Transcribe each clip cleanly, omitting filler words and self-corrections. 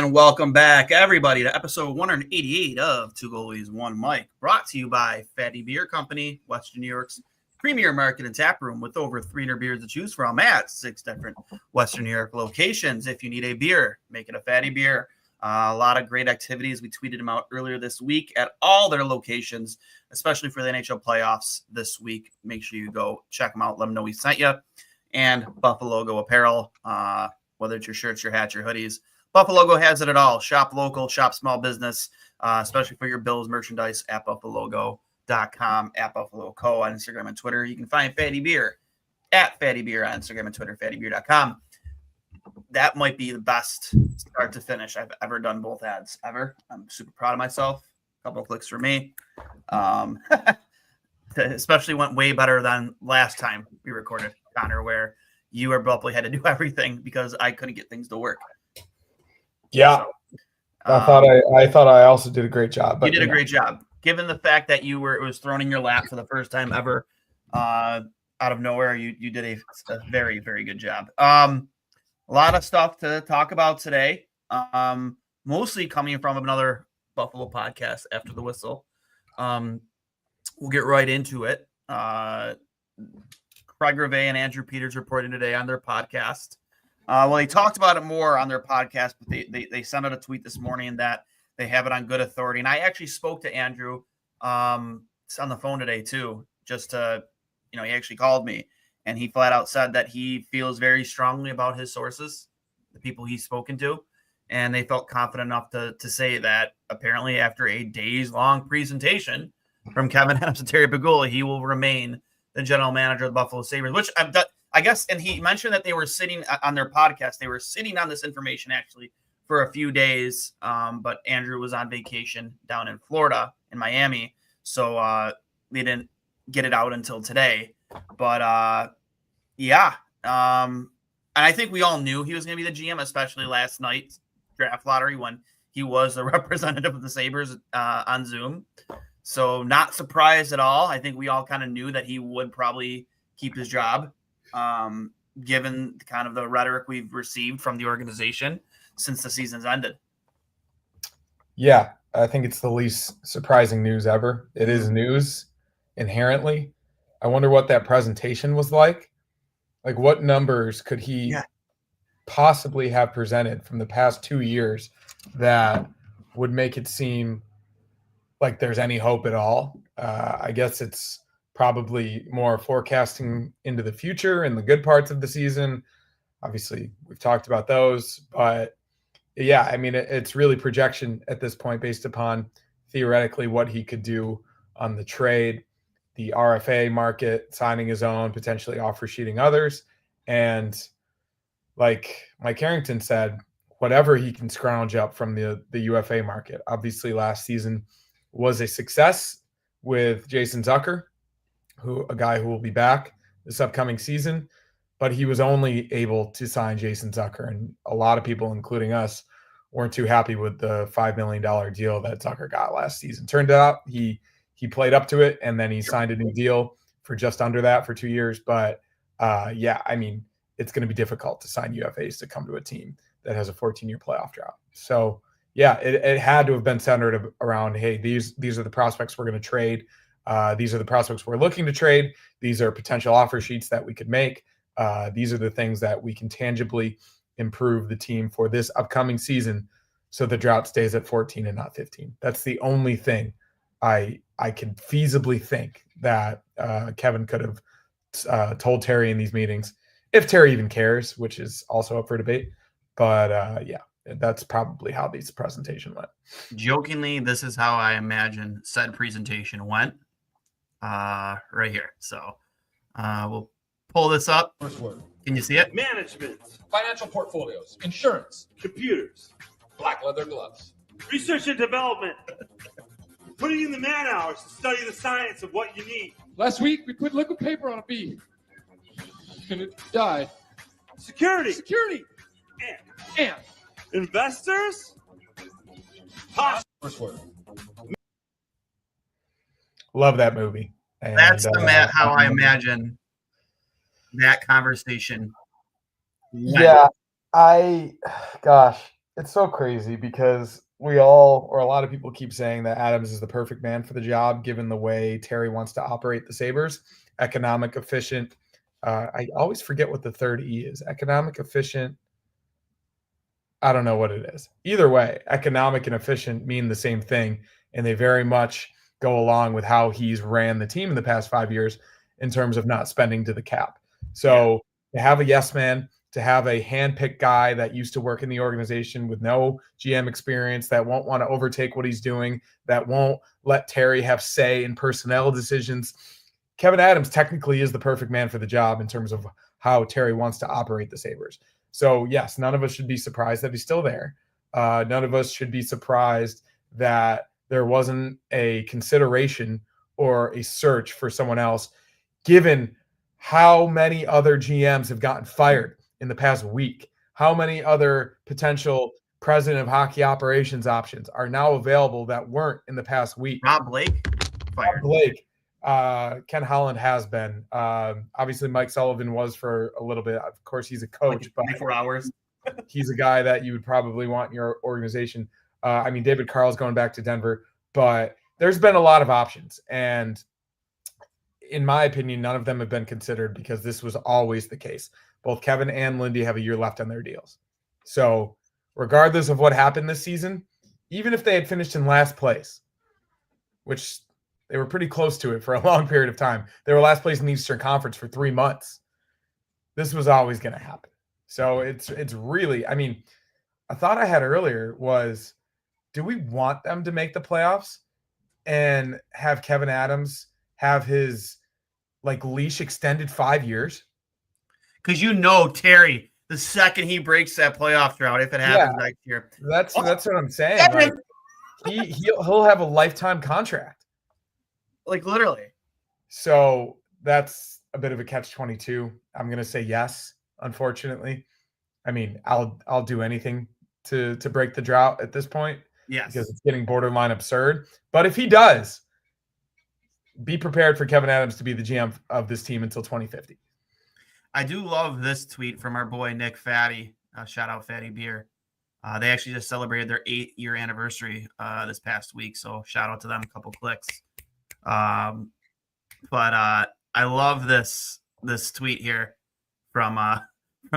And welcome back, everybody, to episode 188 of Two Goalies, One Mic, brought to you by Fatty Beer Company, Western New York's premier market and tap room with over 300 beers to choose from at 6 different Western New York locations. If you need a beer, make it a Fatty Beer. A lot of great activities. We tweeted them out earlier this week at all their locations, especially for the NHL playoffs this week. Make sure you go check them out. Let them know we sent you. And Buffalo Logo apparel, whether it's your shirts, your hats, your hoodies. Buffalo Logo has it at all. Shop local, shop small business, especially for your Bills merchandise at buffalologo.com, at Buffalo Co. on Instagram and Twitter. You can find Fatty Beer at Fatty Beer on Instagram and Twitter, fattybeer.com. That might be the best start to finish I've ever done both ads, ever. I'm super proud of myself. A couple of clicks for me. Especially went way better than last time we recorded, Connor, where you or Buffalo had to do everything because I couldn't get things to work. Yeah. So, I thought I also did a great job. But you did a great job. Given the fact that it was thrown in your lap for the first time ever, out of nowhere, you did a very, very good job. A lot of stuff to talk about today, mostly coming from another Buffalo podcast, After the Whistle. We'll get right into it. Craig Rivet and Andrew Peters reporting today on their podcast. Well, they talked about it more on their podcast, but they sent out a tweet this morning that they have it on good authority. And I actually spoke to Andrew on the phone today, too, just to, he actually called me. And he flat out said that he feels very strongly about his sources, the people he's spoken to. And they felt confident enough to say that apparently after a days-long presentation from Kevyn Adams and Terry Pegula, he will remain the general manager of the Buffalo Sabres, which I guess, and he mentioned that they were sitting on their podcast. They were sitting on this information actually for a few days. But Andrew was on vacation down in Florida, in Miami. So they didn't get it out until today. But yeah. And I think we all knew he was going to be the GM, especially last night's draft lottery when he was the representative of the Sabres on Zoom. So not surprised at all. I think we all kind of knew that he would probably keep his job, given kind of the rhetoric we've received from the organization since the season's ended. Yeah, I think it's the least surprising news ever. It is news inherently. I wonder what that presentation was like. Like, what numbers could he possibly have presented from the past 2 years that would make it seem like there's any hope at all? I guess it's probably more forecasting into the future and the good parts of the season. Obviously, we've talked about those. But, yeah, I mean, it's really projection at this point based upon theoretically what he could do on the trade, the RFA market, signing his own, potentially offer sheeting others. And like Mike Harrington said, whatever he can scrounge up from the UFA market. Obviously, last season was a success with Jason Zucker, a guy who will be back this upcoming season, but he was only able to sign Jason Zucker. And a lot of people, including us, weren't too happy with the $5 million deal that Zucker got last season. Turned out he played up to it, and then he signed a new deal for just under that for 2 years. But yeah, I mean, it's going to be difficult to sign UFAs to come to a team that has a 14-year playoff drought. So yeah, it had to have been centered around, hey, these are the prospects we're going to trade. These are the prospects we're looking to trade. These are potential offer sheets that we could make. These are the things that we can tangibly improve the team for this upcoming season so the drought stays at 14 and not 15. That's the only thing I could feasibly think that Kevyn could have told Terry in these meetings, if Terry even cares, which is also up for debate. But yeah, that's probably how this presentation went. Jokingly, this is how I imagine said presentation went right here. So we'll pull this up. Can you see it? Management, financial portfolios, insurance, computers, black leather gloves, research and development, putting in the man hours to study the science of what you need. Last week, we put liquid paper on a bee, and it died. Security, And investors, Love that movie. And, that's how I imagine that conversation went. Yeah, It's so crazy because we all, or a lot of people, keep saying that Adams is the perfect man for the job, given the way Terry wants to operate the Sabres. Economic, efficient. I always forget what the third E is. Economic, efficient. I don't know what it is. Either way, economic and efficient mean the same thing, and they very much go along with how he's ran the team in the past 5 years in terms of not spending to the cap. So to have a yes man, to have a handpicked guy that used to work in the organization with no GM experience, that won't want to overtake what he's doing, that won't let Terry have say in personnel decisions. Kevyn Adams technically is the perfect man for the job in terms of how Terry wants to operate the Sabres. So, yes, none of us should be surprised that he's still there. None of us should be surprised that there wasn't a consideration or a search for someone else, given how many other GMs have gotten fired in the past week. How many other potential president of hockey operations options are now available that weren't in the past week? Rob Blake fired. Blake. Ken Holland has been. Obviously, Mike Sullivan was for a little bit. Of course, he's a coach, Like but 24 hours. he's a guy that you would probably want in your organization. I mean, David Carl's going back to Denver, but there's been a lot of options. And in my opinion, none of them have been considered because this was always the case. Both Kevyn and Lindy have a year left on their deals. So regardless of what happened this season, even if they had finished in last place, which they were pretty close to it for a long period of time. They were last place in the Eastern Conference for 3 months. This was always going to happen. So it's really, I mean, a thought I had earlier was, do we want them to make the playoffs and have Kevyn Adams have his leash extended 5 years? Because Terry, the second he breaks that playoff drought, if it happens next year. That's what I'm saying. Like, he'll have a lifetime contract. Like literally. So that's a bit of a catch-22. I'm going to say yes, unfortunately. I mean, I'll do anything to break the drought at this point. Yes. Because it's getting borderline absurd. But if he does, be prepared for Kevyn Adams to be the GM of this team until 2050. I do love this tweet from our boy Nick Fatty. Shout out Fatty Beer. They actually just celebrated their 8-year anniversary this past week. So shout out to them. A couple clicks. But I love this tweet here from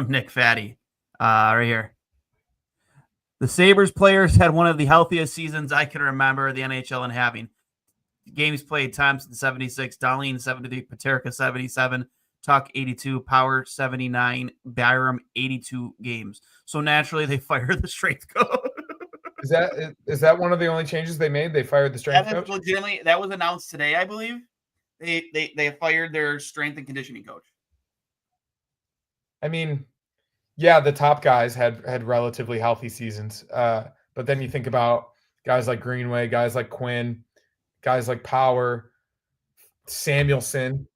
Nick Fatty right here. The Sabres players had one of the healthiest seasons I can remember the NHL in having. Games played, Thompson 76, Dahlin 73, Paterka 77, Tuck 82, Power 79, Byram 82 games. So naturally they fired the strength coach. Is that one of the only changes they made? They fired the strength coach? Legitimately, that was announced today, I believe. They fired their strength and conditioning coach. I mean, yeah, the top guys had relatively healthy seasons. But then you think about guys like Greenway, guys like Quinn, guys like Power, Samuelson.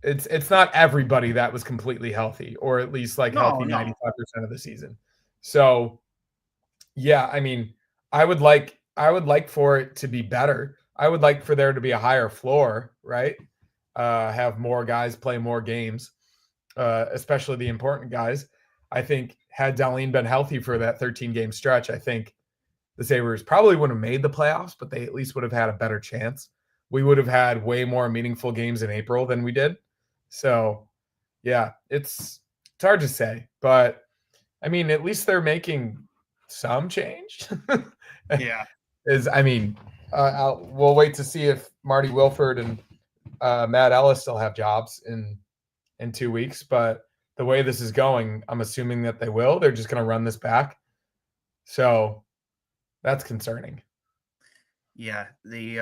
It's not everybody that was completely healthy, or at least healthy 95% of the season. So yeah, I mean, I would like for it to be better. I would like for there to be a higher floor, right? Have more guys play more games, especially the important guys. I think had Dahlin been healthy for that 13-game stretch, I think the Sabres probably would have made the playoffs, but they at least would have had a better chance. We would have had way more meaningful games in April than we did. So, yeah, it's hard to say, but I mean, at least they're making some change. Yeah. We'll wait to see if Marty Wilford and Matt Ellis still have jobs in 2 weeks, but the way this is going, I'm assuming that they will. They're just going to run this back. So that's concerning. Yeah. The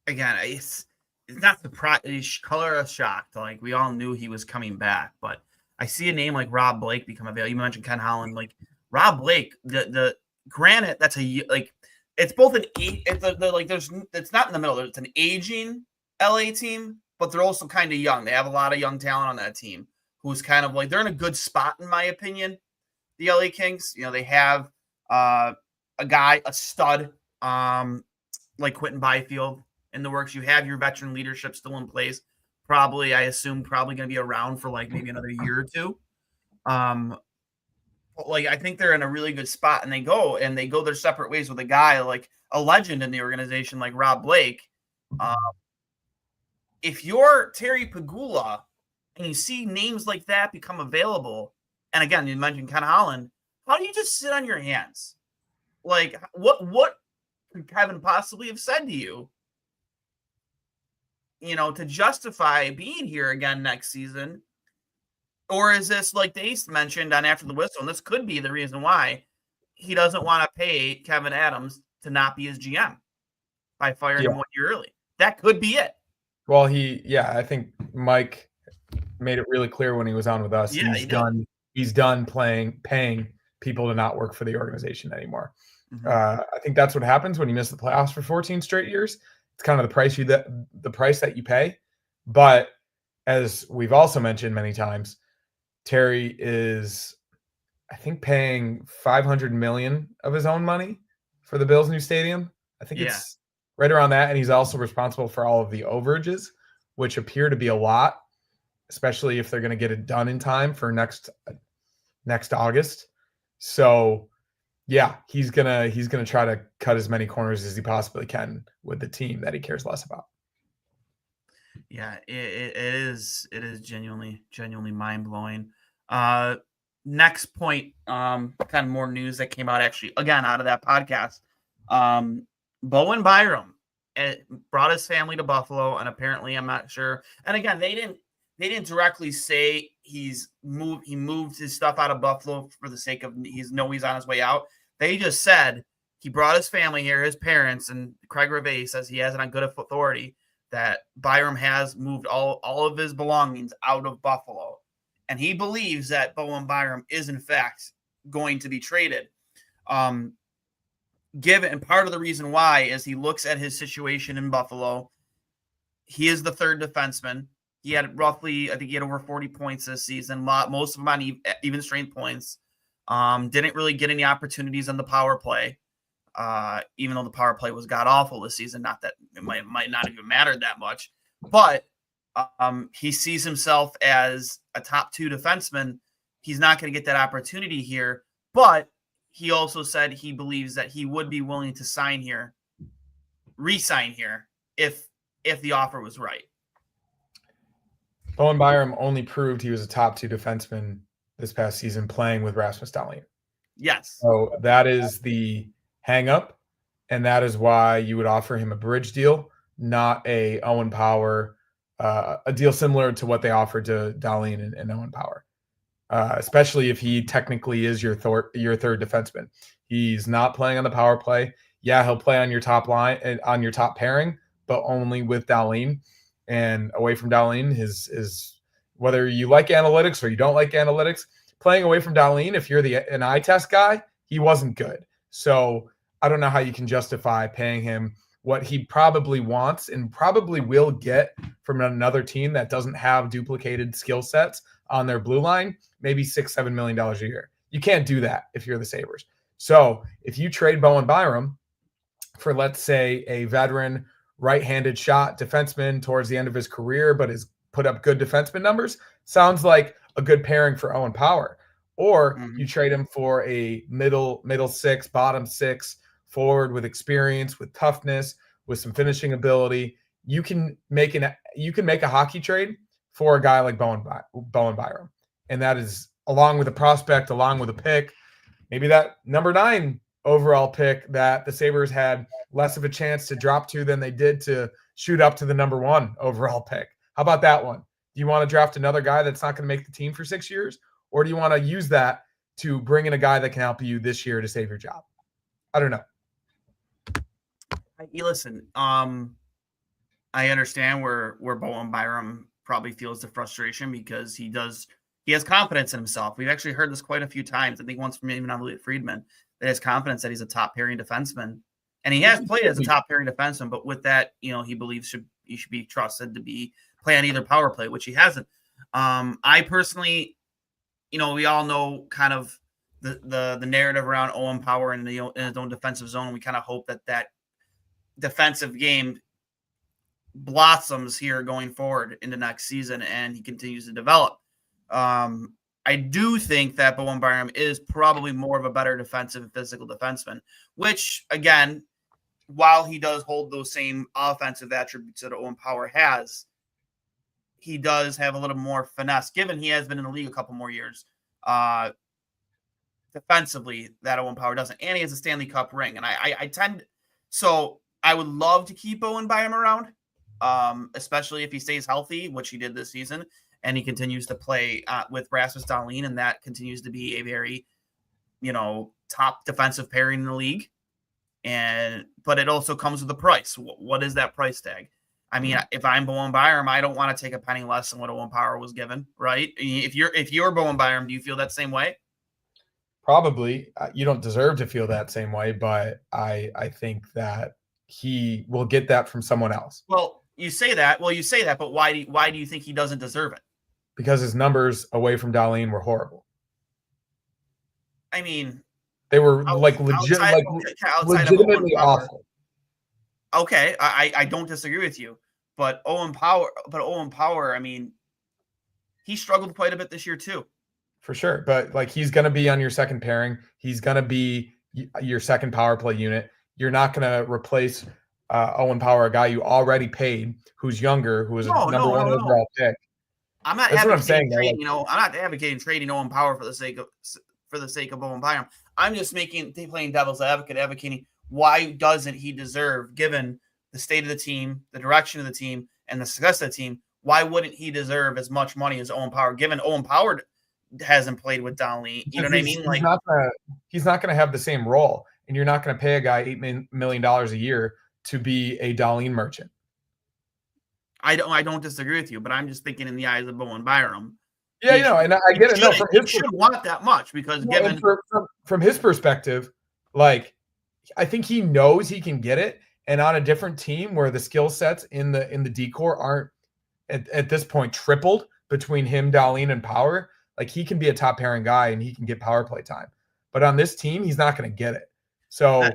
again, it's not surprised. Color us shocked. Like we all knew he was coming back, but I see a name like Rob Blake become available. You mentioned Ken Holland, like Rob Blake. The granted, that's it's both it's not in the middle. It's an aging LA team, but they're also kind of young. They have a lot of young talent on that team who's kind of they're in a good spot, in my opinion. The LA Kings, they have a stud like Quentin Byfield in the works. You have your veteran leadership still in place. I assume, going to be around for maybe another year or two. like I think they're in a really good spot, and they go their separate ways with a guy like a legend in the organization like Rob Blake. If you're Terry Pegula and you see names like that become available, and again, you mentioned Ken Holland, how do you just sit on your hands? Like, what could Kevyn possibly have said to you, to justify being here again next season? Or is this like Dace mentioned on After the Whistle, and this could be the reason why he doesn't want to pay Kevyn Adams to not be his GM by firing him 1 year early? That could be it. Well, I think Mike made it really clear when he was on with us. Yeah, He's done paying people to not work for the organization anymore. Mm-hmm. I think that's what happens when you miss the playoffs for 14 straight years. It's kind of the price that you pay. But as we've also mentioned many times, Terry is, I think, paying $500 million of his own money for the Bills' new stadium. I think it's right around that, and he's also responsible for all of the overages, which appear to be a lot, especially if they're going to get it done in time for next August. So, yeah, he's gonna try to cut as many corners as he possibly can with the team that he cares less about. Yeah, it is genuinely mind blowing. Next point, kind of more news that came out actually again out of that podcast. Bowen Byram brought his family to Buffalo, and apparently, I'm not sure. And again, they didn't directly say he moved his stuff out of Buffalo for the sake of he's on his way out. They just said he brought his family here, his parents, and Craig Revay says he has it on good authority that Byram has moved all of his belongings out of Buffalo. And he believes that Bowen Byram is, in fact, going to be traded. And part of the reason why is he looks at his situation in Buffalo. He is the third defenseman. He had roughly, I think he had over 40 points this season, most of them on even strength points. Didn't really get any opportunities on the power play, even though the power play was god-awful this season. Not that it might not even mattered that much. But he sees himself as a top 2 defenseman. He's not going to get that opportunity here. But he also said he believes that he would be willing to re-sign here, if the offer was right. Bowen Byram only proved he was a top 2 defenseman this past season playing with Rasmus Dahlin. Yes. So that is the hang up, and that is why you would offer him a bridge deal, not a Owen Power, a deal similar to what they offered to Dahlin and Owen Power, especially if he technically is your third defenseman. He's not playing on the power play. Yeah, he'll play on your top line and on your top pairing, but only with Dahlin. And away from Dahlin, his whether you like analytics or you don't like analytics, playing away from Dahlin, if you're an eye test guy, he wasn't good. So I don't know how you can justify paying him what he probably wants and probably will get from another team that doesn't have duplicated skill sets on their blue line, maybe $6-7 million a year. You can't do that if you're the Sabres. So if you trade Bowen Byram for, let's say, a veteran right-handed shot defenseman towards the end of his career, but has put up good defenseman numbers, sounds like a good pairing for Owen Power. Or you trade him for a middle 6, bottom 6 forward with experience, with toughness, with some finishing ability. You can make a hockey trade for a guy like Bowen Byram, and that is along with a prospect, along with a pick, maybe that number 9 overall pick that the Sabres had less of a chance to drop to than they did to shoot up to the number 1 overall pick. How about that one? Do you want to draft another guy that's not going to make the team for 6 years? Or do you want to use that to bring in a guy that can help you this year to save your job? I don't know. Listen, I understand where Bowen Byram probably feels the frustration because he has confidence in himself. We've actually heard this quite a few times. I think once from even Elliot Friedman, that has confidence that he's a top pairing defenseman. And he has played as a top pairing defenseman, but with that, he believes he should be trusted to play on either power play, which he hasn't. I personally, we all know kind of the narrative around Owen Power in his own defensive zone. We kind of hope that defensive game blossoms here going forward into next season and he continues to develop. I I do think that Bowen Byram is probably more of a better defensive and physical defenseman, which, again, while he does hold those same offensive attributes that Owen Power has, he does have a little more finesse, given he has been in the league a couple more years. Defensively, that Owen Power doesn't. And he has a Stanley Cup ring. And I would love to keep Bowen Byram around, especially if he stays healthy, which he did this season, and he continues to play with Rasmus Dahlin, and that continues to be a very, top defensive pairing in the league. But it also comes with a price. What is that price tag? I mean, if I'm Bowen Byram, I don't want to take a penny less than what Owen Power was given, right? If you're Bowen Byram, do you feel that same way? Probably. You don't deserve to feel that same way, but I think that he will get that from someone else. Well, you say that, but why do you think he doesn't deserve it? Because his numbers away from Dahlin were horrible. I mean, they were legitimately awful. Okay, I don't disagree with you, but Owen Power, I mean, he struggled quite a bit this year too. For sure, but he's going to be on your second pairing. He's going to be your second power play unit. You're not going to replace Owen Power, a guy you already paid, who's younger, who is a number one overall pick. I'm not advocating trading. I'm not advocating trading Owen Power for the sake of Bowen Byram. I'm just playing devil's advocate, advocating why doesn't he deserve, given the state of the team, the direction of the team, and the success of the team, why wouldn't he deserve as much money as Owen Power, given Owen Power hasn't played with Dahlin? You know what I mean? He's not going to have the same role, and you're not going to pay a guy $8 million a year to be a Dahlin merchant. I don't disagree with you, but I'm just thinking in the eyes of Bowen Byram. Yeah, and I get it. He shouldn't want that much because from his perspective, I think he knows he can get it, and on a different team where the skill sets in the D-core aren't at this point tripled between him, Dahlin, and Power. He can be a top pairing guy and he can get power play time, but on this team, he's not going to get it. So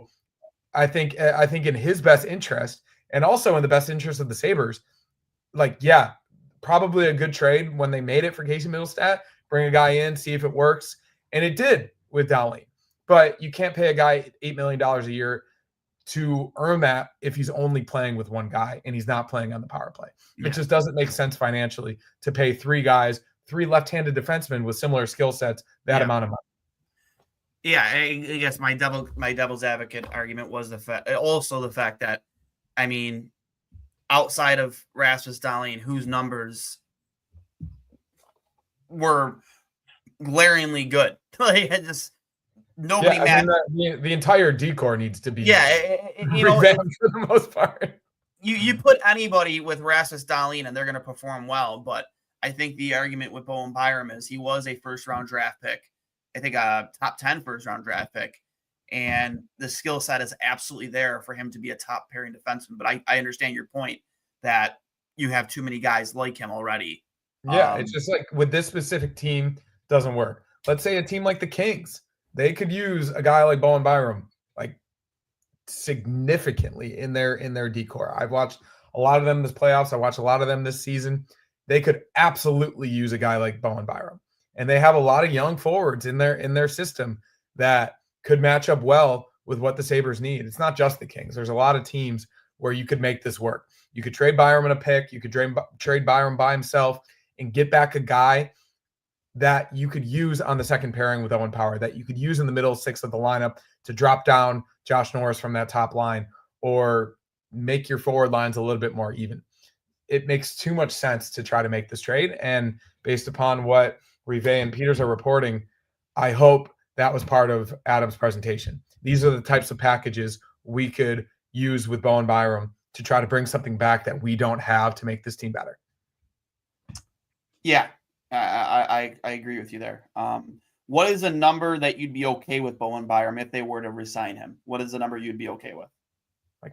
I think in his best interest, and also in the best interest of the Sabres, probably a good trade when they made it for Casey Middlestat, bring a guy in, see if it works. And it did with Dahlin. But you can't pay a guy $8 million a year to earn that if he's only playing with one guy and he's not playing on the power play. Yeah. It just doesn't make sense financially to pay three left-handed defensemen with similar skill sets that amount of money. Yeah, I guess my devil's advocate argument was the fact that, I mean, outside of Rasmus Dahlin, whose numbers were glaringly good, nobody matched. The entire D-core needs to be revamped for the most part. You put anybody with Rasmus Dahlin and they're going to perform well, but I think the argument with Bowen Byram is he was a first-round draft pick. I think a top 10 first-round draft pick. And the skill set is absolutely there for him to be a top pairing defenseman. But I understand your point that you have too many guys like him already. Yeah, it's just with this specific team, doesn't work. Let's say a team like the Kings, they could use a guy like Bowen Byram significantly in their D-core. I've watched a lot of them this playoffs. I watched a lot of them this season. They could absolutely use a guy like Bowen Byram. And they have a lot of young forwards in their system that could match up well with what the Sabres need. It's not just the Kings. There's a lot of teams where you could make this work. You could trade Byram in a pick. You could trade Byram by himself and get back a guy that you could use on the second pairing with Owen Power, that you could use in the middle six of the lineup to drop down Josh Norris from that top line or make your forward lines a little bit more even. It makes too much sense to try to make this trade. And based upon what Rive and Peters are reporting, I hope that was part of Adams' presentation. These are the types of packages we could use with Bowen Byram to try to bring something back that we don't have to make this team better. Yeah, I agree with you there. What is a number that you'd be okay with Bowen Byram if they were to resign him? What is the number you'd be okay with?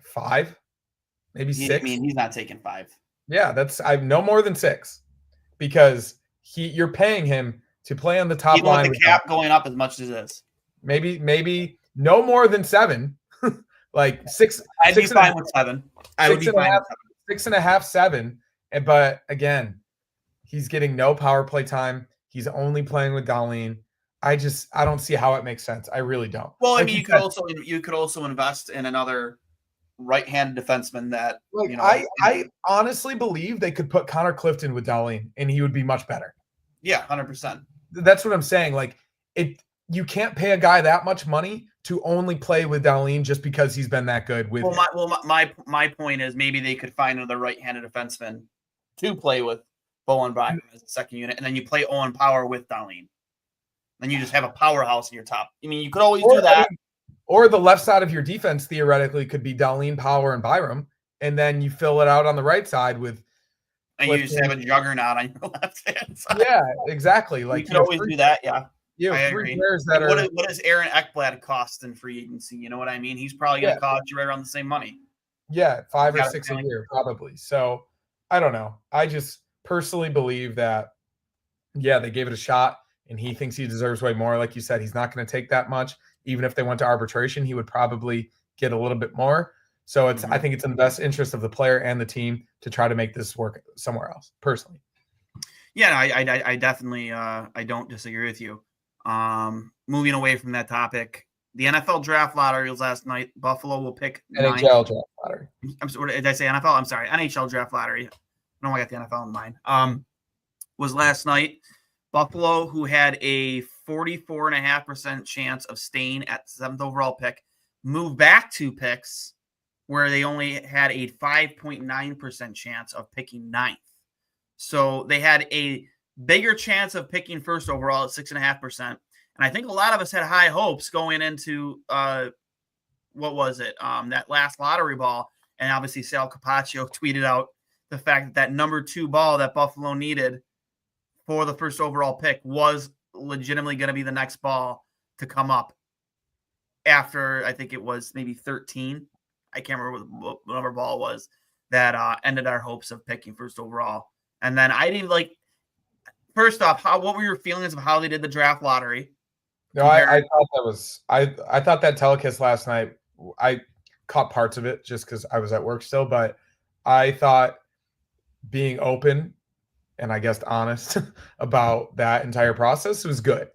5, maybe 6. I mean, he's not taking 5. Yeah, I've no more than 6 because you're paying him to play on the top even line. With the cap going up as much as this. Maybe no more than 7. 6. I'd be fine with 7. I would be fine with 7. 6.5, 7. But again, he's getting no power play time. He's only playing with Darlene. I don't see how it makes sense. I really don't. Well, I Like mean, you could also invest in another right-handed defenseman that I honestly believe they could put Connor Clifton with Darlene and he would be much better. Yeah, 100%. That's what I'm saying. Like you can't pay a guy that much money to only play with Darlene just because he's been that good with. My point is maybe they could find another right-handed defenseman to play with Bowen Byram as a second unit, and then you play Owen Power with Darlene. Then you just have a powerhouse in your top. I mean, you could always do that. Or the left side of your defense theoretically could be Darlene, Power, and Byram, and then you fill it out on the right side with. And you just have a juggernaut on your left hand side. Yeah, exactly. Like you could always do that. Yeah, you have three players that what does Aaron Ekblad cost in free agency? You know what I mean? He's probably going to cost you right around the same money. Yeah, 5 or 6 a year probably. So I don't know. I just personally believe that. Yeah, they gave it a shot, and he thinks he deserves way more. Like you said, he's not going to take that much. Even if they went to arbitration, he would probably get a little bit more. So I think it's in the best interest of the player and the team to try to make this work somewhere else, personally. Yeah, I definitely I don't disagree with you. Moving away from that topic, the NFL draft lottery was last night. Buffalo will pick NHL draft lottery. I'm sorry, did I say NFL? I'm sorry, NHL draft lottery. No, I got the NFL in mind. Was last night. Buffalo, who had a 44.5% chance of staying at the 7th overall pick, moved back 2 picks where they only had a 5.9% chance of picking 9th. So they had a bigger chance of picking first overall at 6.5%. And I think a lot of us had high hopes going into that last lottery ball. And obviously Sal Capaccio tweeted out the fact that number 2 ball that Buffalo needed for the first overall pick was legitimately going to be the next ball to come up after, I think it was maybe 13. I can't remember what number ball was that ended our hopes of picking first overall. And then I didn't first off, what were your feelings of how they did the draft lottery? No, I thought that was, I thought that telecast last night, I caught parts of it just because I was at work still, but I thought being open and I guess honest about that entire process was good.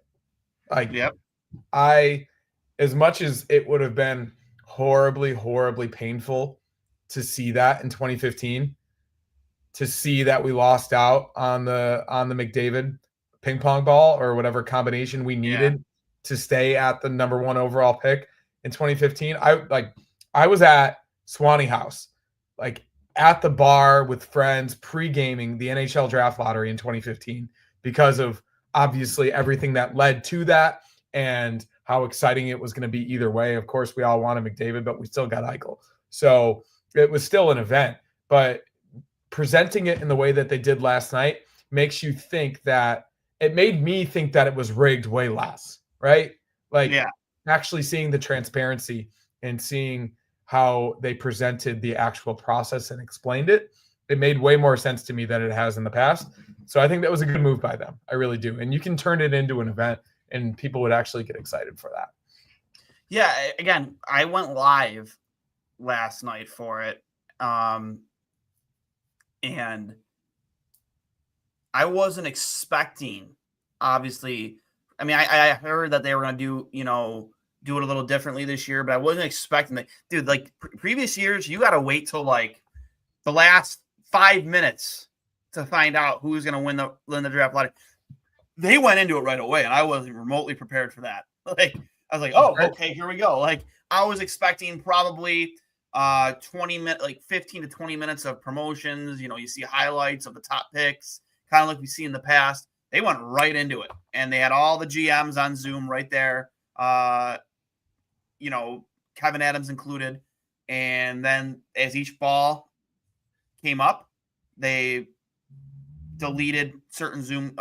As much as it would have been horribly, horribly painful to see that in 2015, to see that we lost out on the McDavid ping pong ball or whatever combination we needed to stay at the number 1 overall pick in 2015. I was at Swanee House, at the bar with friends pre-gaming the NHL draft lottery in 2015 because of obviously everything that led to that and how exciting it was going to be either way. Of course, we all wanted McDavid, but we still got Eichel. So it was still an event. But presenting it in the way that they did last night makes you think that it made me think that it was rigged way less, right? Actually seeing the transparency and seeing how they presented the actual process and explained it, it made way more sense to me than it has in the past. So I think that was a good move by them. I really do. And you can turn it into an event and people would actually get excited for that. Yeah. Again, I went live last night for it. And I wasn't expecting, obviously, I mean, I heard that they were going to do it a little differently this year, but I wasn't expecting that. Dude, previous years, you got to wait till the last 5 minutes to find out who's going to win the draft lottery. They went into it right away, and I wasn't remotely prepared for that. I was like, oh, okay, here we go. I was expecting probably 15 to 20 minutes of promotions. You see highlights of the top picks, kind of like we see in the past. They went right into it, and they had all the GMs on Zoom right there. Kevyn Adams included. And then as each ball came up, they deleted certain Zoom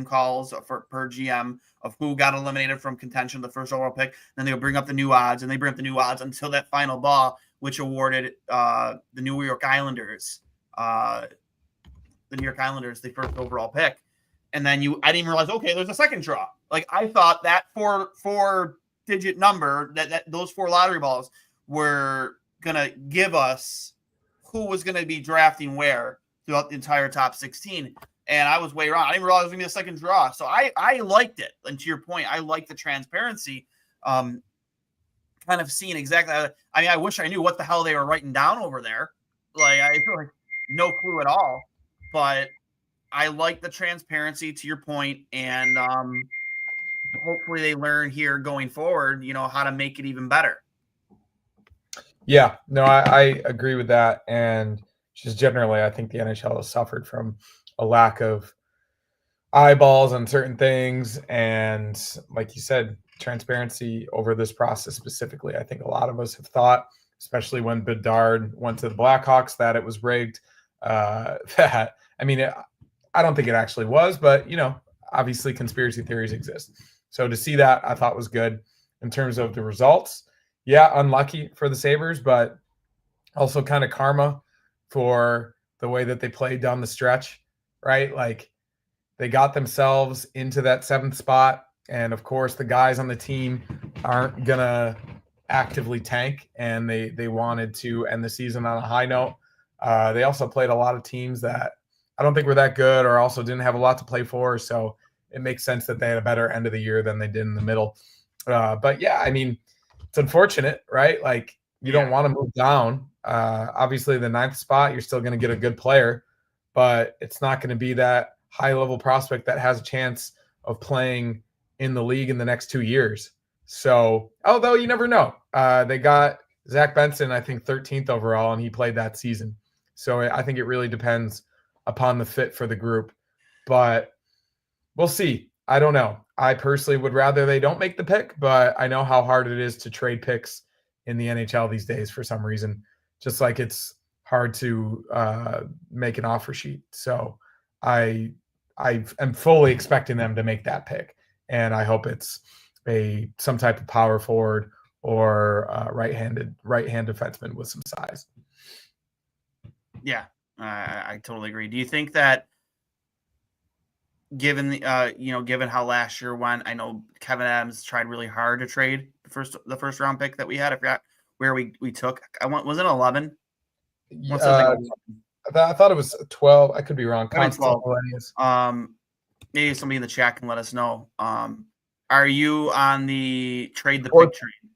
calls per GM of who got eliminated from contention, the first overall pick. Then they'll bring up the new odds, and they bring up the new odds until that final ball, which awarded the New York Islanders, the first overall pick. And then I didn't realize, okay, there's a second draw. I thought that four-digit number, that those 4 lottery balls were gonna give us who was gonna be drafting where throughout the entire top 16. And I was way wrong. I didn't realize it was going to be a second draw. So I liked it. And to your point, I like the transparency. Kind of seeing exactly. I mean, I wish I knew what the hell they were writing down over there. Like, I feel like no clue at all. But I like the transparency to your point, and hopefully they learn here going forward, how to make it even better. Yeah, no, I agree with that. And just generally, I think the NHL has suffered from a lack of eyeballs on certain things. And like you said, transparency over this process specifically. I think a lot of us have thought, especially when Bedard went to the Blackhawks, that it was rigged. I don't think it actually was, but, obviously conspiracy theories exist. So to see that, I thought was good. In terms of the results, yeah, unlucky for the Sabres, but also kind of karma for the way that they played down the stretch, right? Like, they got themselves into that 7th spot. And of course, the guys on the team aren't going to actively tank, and they wanted to end the season on a high note. They also played a lot of teams that I don't think were that good, or also didn't have a lot to play for. So it makes sense that they had a better end of the year than they did in the middle. But yeah, I mean, it's unfortunate, right? Like, you don't want to move down. Obviously, the 9th spot, you're still going to get a good player, but it's not going to be that high-level prospect that has a chance of playing in the league in the next 2 years. So, although you never know. They got Zach Benson, I think, 13th overall, and he played that season. So I think it really depends upon the fit for the group. But we'll see. I don't know. I personally would rather they don't make the pick, but I know how hard it is to trade picks in the NHL these days for some reason, just like it's hard to make an offer sheet. So I am fully expecting them to make that pick, and I hope it's some type of power forward or right-hand defenseman with some size. Yeah, I totally agree. Do you think that, given the given how last year went, I know Kevyn Adams tried really hard to trade the first round pick that we had. I forgot where we took. Was it 11? I thought it was 12. I could be wrong. 12. Maybe somebody in the chat can let us know. Are you on the trade the pick train?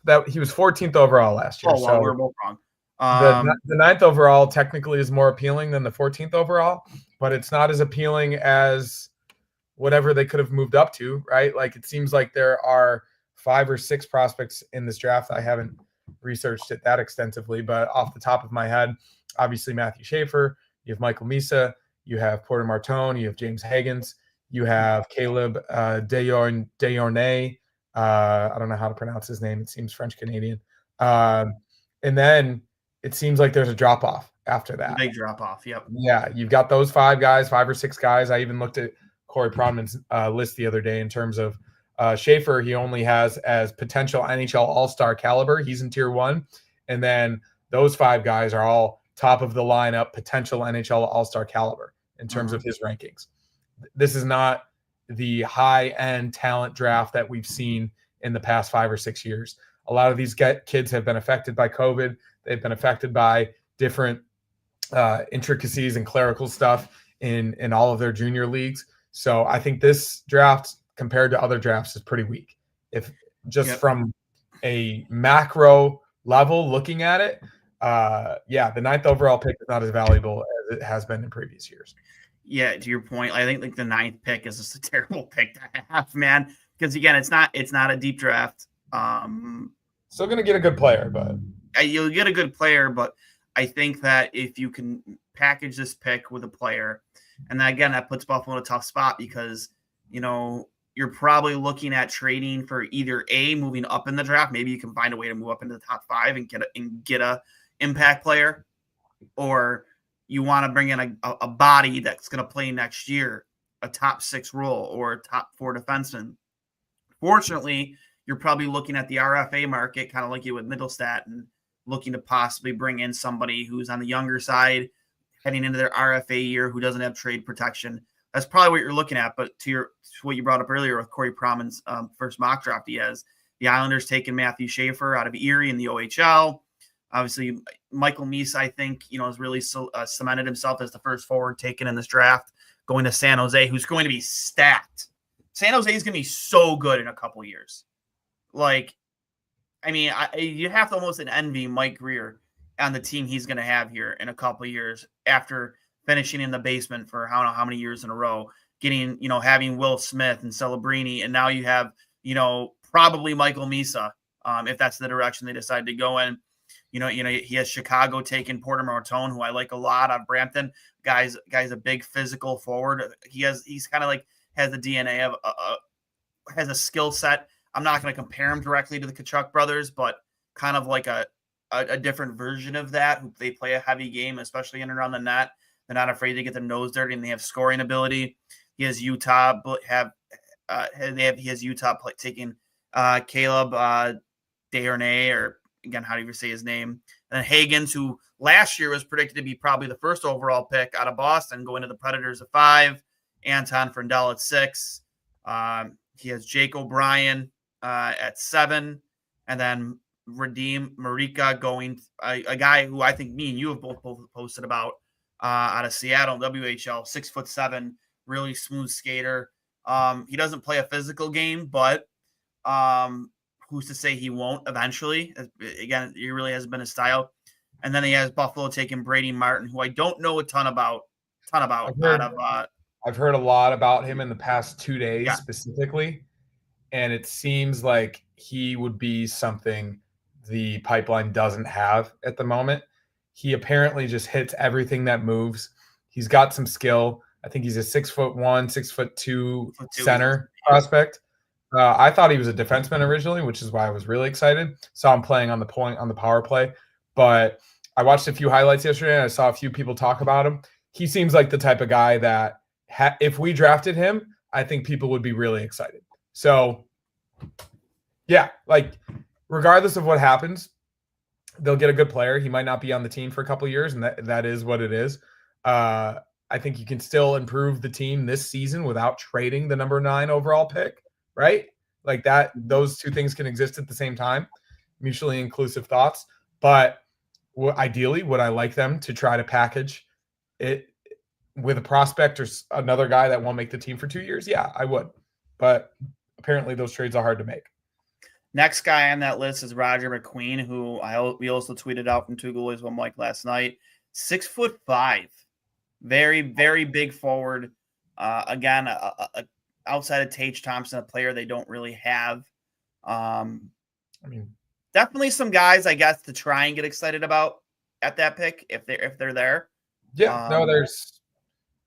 That he was 14th overall last year. Oh, well, we're both wrong. The 9th overall technically is more appealing than the 14th overall, but it's not as appealing as whatever they could have moved up to, right? Like, it seems like there are 5 or 6 prospects in this draft. I haven't researched it that extensively, but off the top of my head, obviously Matthew Schaefer, you have Michael Misa, you have Porter Martone, you have James Higgins, you have Caleb Dejournay. I don't know how to pronounce his name. It seems French-Canadian. And then it seems like there's a drop-off after that. Big drop-off, yep. Yeah, you've got those 5 or 6 guys. I even looked at Corey Pronman's list the other day in terms of Schaefer. He only has as potential NHL All-Star caliber. He's in Tier 1. And then those 5 guys are all top of the lineup, potential NHL All-Star caliber in terms of his rankings. This is not the high-end talent draft that we've seen in the past 5 or 6 years. A lot of these kids have been affected by COVID. They've been affected by different intricacies and clerical stuff in all of their junior leagues. So I think this draft, compared to other drafts, is pretty weak. If just from a macro level looking at it, the 9th overall pick is not as valuable as it has been in previous years. Yeah, to your point, I think the 9th pick is just a terrible pick to have, man. Because again, it's not a deep draft. Still going to get a good player, but you'll get a good player. But I think that if you can package this pick with a player, and then again, that puts Buffalo in a tough spot because you're probably looking at trading for either moving up in the draft. Maybe you can find a way to move up into the top 5 and get a impact player, or you want to bring in a body that's going to play next year, a top 6 role or a top 4 defenseman. Fortunately, you're probably looking at the RFA market, kind of like you with Middlestat, and looking to possibly bring in somebody who's on the younger side, heading into their RFA year, who doesn't have trade protection. That's probably what you're looking at. But to what you brought up earlier with Corey Pronman's first mock draft, he has the Islanders taking Matthew Schaefer out of Erie in the OHL. Obviously, Michael Misa, I think, has really cemented himself as the first forward taken in this draft, going to San Jose, who's going to be stacked. San Jose is going to be so good in a couple years. Like, I mean, you have to almost envy Mike Greer on the team he's going to have here in a couple years after finishing in the basement for I don't know how many years in a row, getting, having Will Smith and Celebrini, and now you have, probably Michael Misa, if that's the direction they decide to go in. He has Chicago taking Porter Martone, who I like a lot on Brampton. Guy's a big physical forward. He's kind of like has the DNA of has a skill set. I'm not going to compare him directly to the Tkachuk brothers, but kind of like a different version of that. They play a heavy game, especially in and around the net. They're not afraid to get their nose dirty, and they have scoring ability. He has Utah, he has Utah taking Caleb Desharnais, or again, how do you say his name? And then Hagens, who last year was predicted to be probably the first overall pick out of Boston, going to the Predators at 5. Anton Frendel at 6. He has Jake O'Brien at 7, and then Radim Marika going a guy who I think me and you have both posted about out of Seattle, WHL, 6'7", really smooth skater. He doesn't play a physical game, but who's to say he won't eventually? Again, he really hasn't been his style. And then he has Buffalo taking Brady Martin, who I don't know a ton about. I've heard a lot about him in the past 2 days specifically, and it seems like he would be something the pipeline doesn't have at the moment. He apparently just hits everything that moves. He's got some skill. I think he's a 6'1", 6'2" center prospect. I thought he was a defenseman originally, which is why I was really excited. Saw him playing on the power play, but I watched a few highlights yesterday and I saw a few people talk about him. He seems like the type of guy that if we drafted him, I think people would be really excited. So, yeah, like regardless of what happens, they'll get a good player. He might not be on the team for a couple of years, and that is what it is. I think you can still improve the team this season without trading the number 9 overall pick, right? Like that, those two things can exist at the same time, mutually inclusive thoughts. But ideally, would I like them to try to package it with a prospect or another guy that won't make the team for 2 years? Yeah, I would. But apparently those trades are hard to make. Next guy on that list is Roger McQueen, who we also tweeted out from Two Goalies One Mike last night. 6'5", very, very big forward. Again, outside of Tage Thompson, a player they don't really have. Definitely some guys, I guess, to try and get excited about at that pick if they're there. Yeah, there's,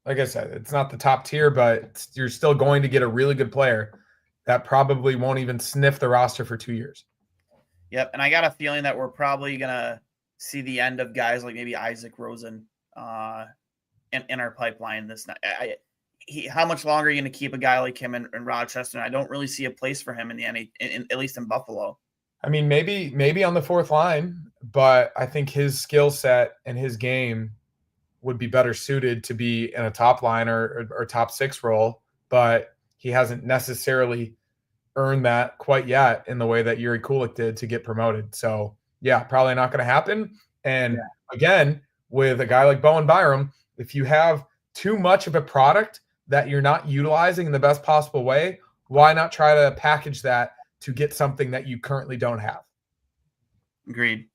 like I said, it's not the top tier, but you're still going to get a really good player that probably won't even sniff the roster for 2 years. Yep, and I got a feeling that we're probably going to see the end of guys like maybe Isaac Rosen in our pipeline this night. How much longer are you going to keep a guy like him in Rochester? And I don't really see a place for him in the at least in Buffalo. I mean, maybe on the fourth line, but I think his skill set and his game would be better suited to be in a top line or top 6 role, but he hasn't necessarily earned that quite yet in the way that Yuri Kulik did to get promoted. So, yeah, probably not going to happen. And again, with a guy like Bowen Byram, if you have too much of a product that you're not utilizing in the best possible way, why not try to package that to get something that you currently don't have? Agreed.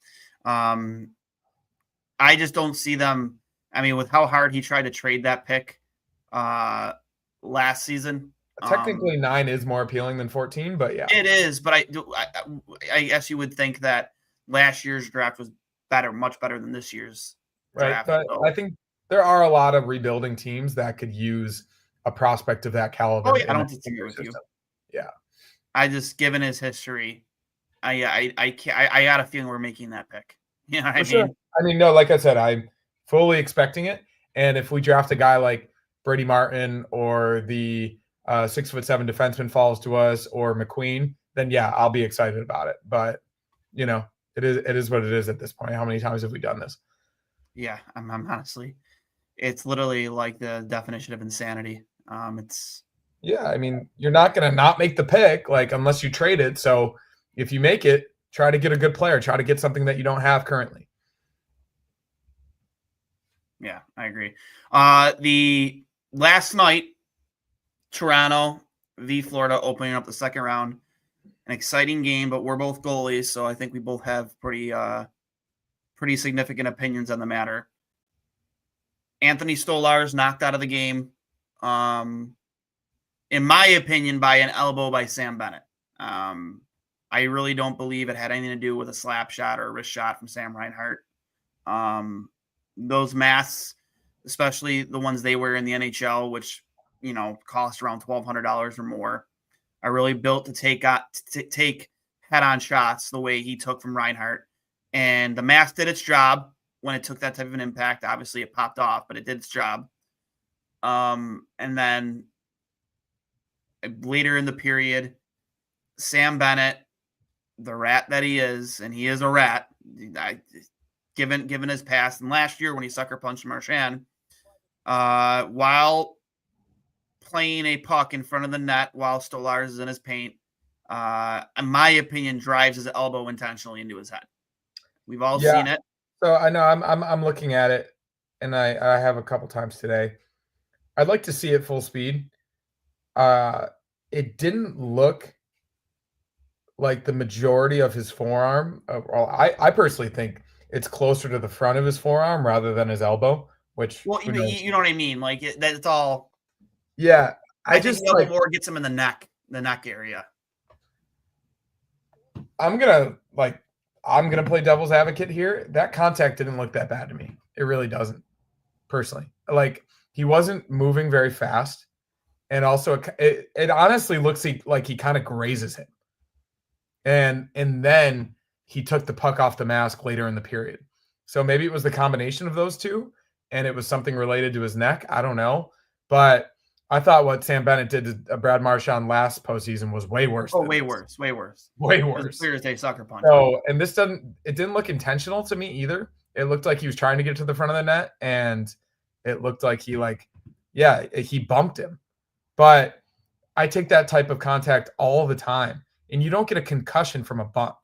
I just don't see them. I mean, with how hard he tried to trade that pick last season. Technically, 9 is more appealing than 14, but yeah. It is, but I guess you would think that last year's draft was much better than this year's draft. But I think there are a lot of rebuilding teams that could use a prospect of that caliber. Oh, yeah, I don't disagree with you. Yeah. I just, given his history, I got a feeling we're making that pick. You know what I mean? Sure. I mean, no, like I said, I'm fully expecting it. And if we draft a guy like Brady Martin or the 6'7" defenseman falls to us or McQueen, then yeah, I'll be excited about it. But it is what it is at this point. How many times have we done this? Yeah, I'm honestly, it's literally like the definition of insanity. Yeah, I mean, you're not going to not make the pick, like, unless you trade it. So if you make it, try to get a good player. Try to get something that you don't have currently. Yeah, I agree. The last night, Toronto v. Florida opening up the second round. An exciting game, but we're both goalies, so I think we both have pretty significant opinions on the matter. Anthony Stolarz knocked out of the game, in my opinion, by an elbow by Sam Bennett. I really don't believe it had anything to do with a slap shot or a wrist shot from Sam Reinhart. Those masks, especially the ones they wear in the NHL, which cost around $1,200 or more, are really built to take head-on shots the way he took from Reinhart. And the mask did its job when it took that type of an impact. Obviously, it popped off, but it did its job. And then later in the period, Sam Bennett, the rat that he is, and he is a rat, given his past, and last year when he sucker punched Marchand, while playing a puck in front of the net while Stolarz is in his paint, in my opinion, drives his elbow intentionally into his head. We've all seen it. So I know I'm looking at it, and I have a couple times today. I'd like to see it full speed. It didn't look like the majority of his forearm. I personally think it's closer to the front of his forearm rather than his elbow. Which, well, you know what I mean. Like that's all. Yeah, I just think the elbow more gets him in the neck area. I'm gonna play devil's advocate here. That contact didn't look that bad to me. It really doesn't. Personally, like he wasn't moving very fast, and also it honestly looks like he kind of grazes him. And then he took the puck off the mask later in the period. So maybe it was the combination of those two, and it was something related to his neck. I don't know. But I thought what Sam Bennett did to Brad Marchand last postseason was way worse. Way worse. Clear as day sucker punch. So, and it didn't look intentional to me either. It looked like he was trying to get to the front of the net, and it looked like he bumped him. But I take that type of contact all the time. And you don't get a concussion from a bump.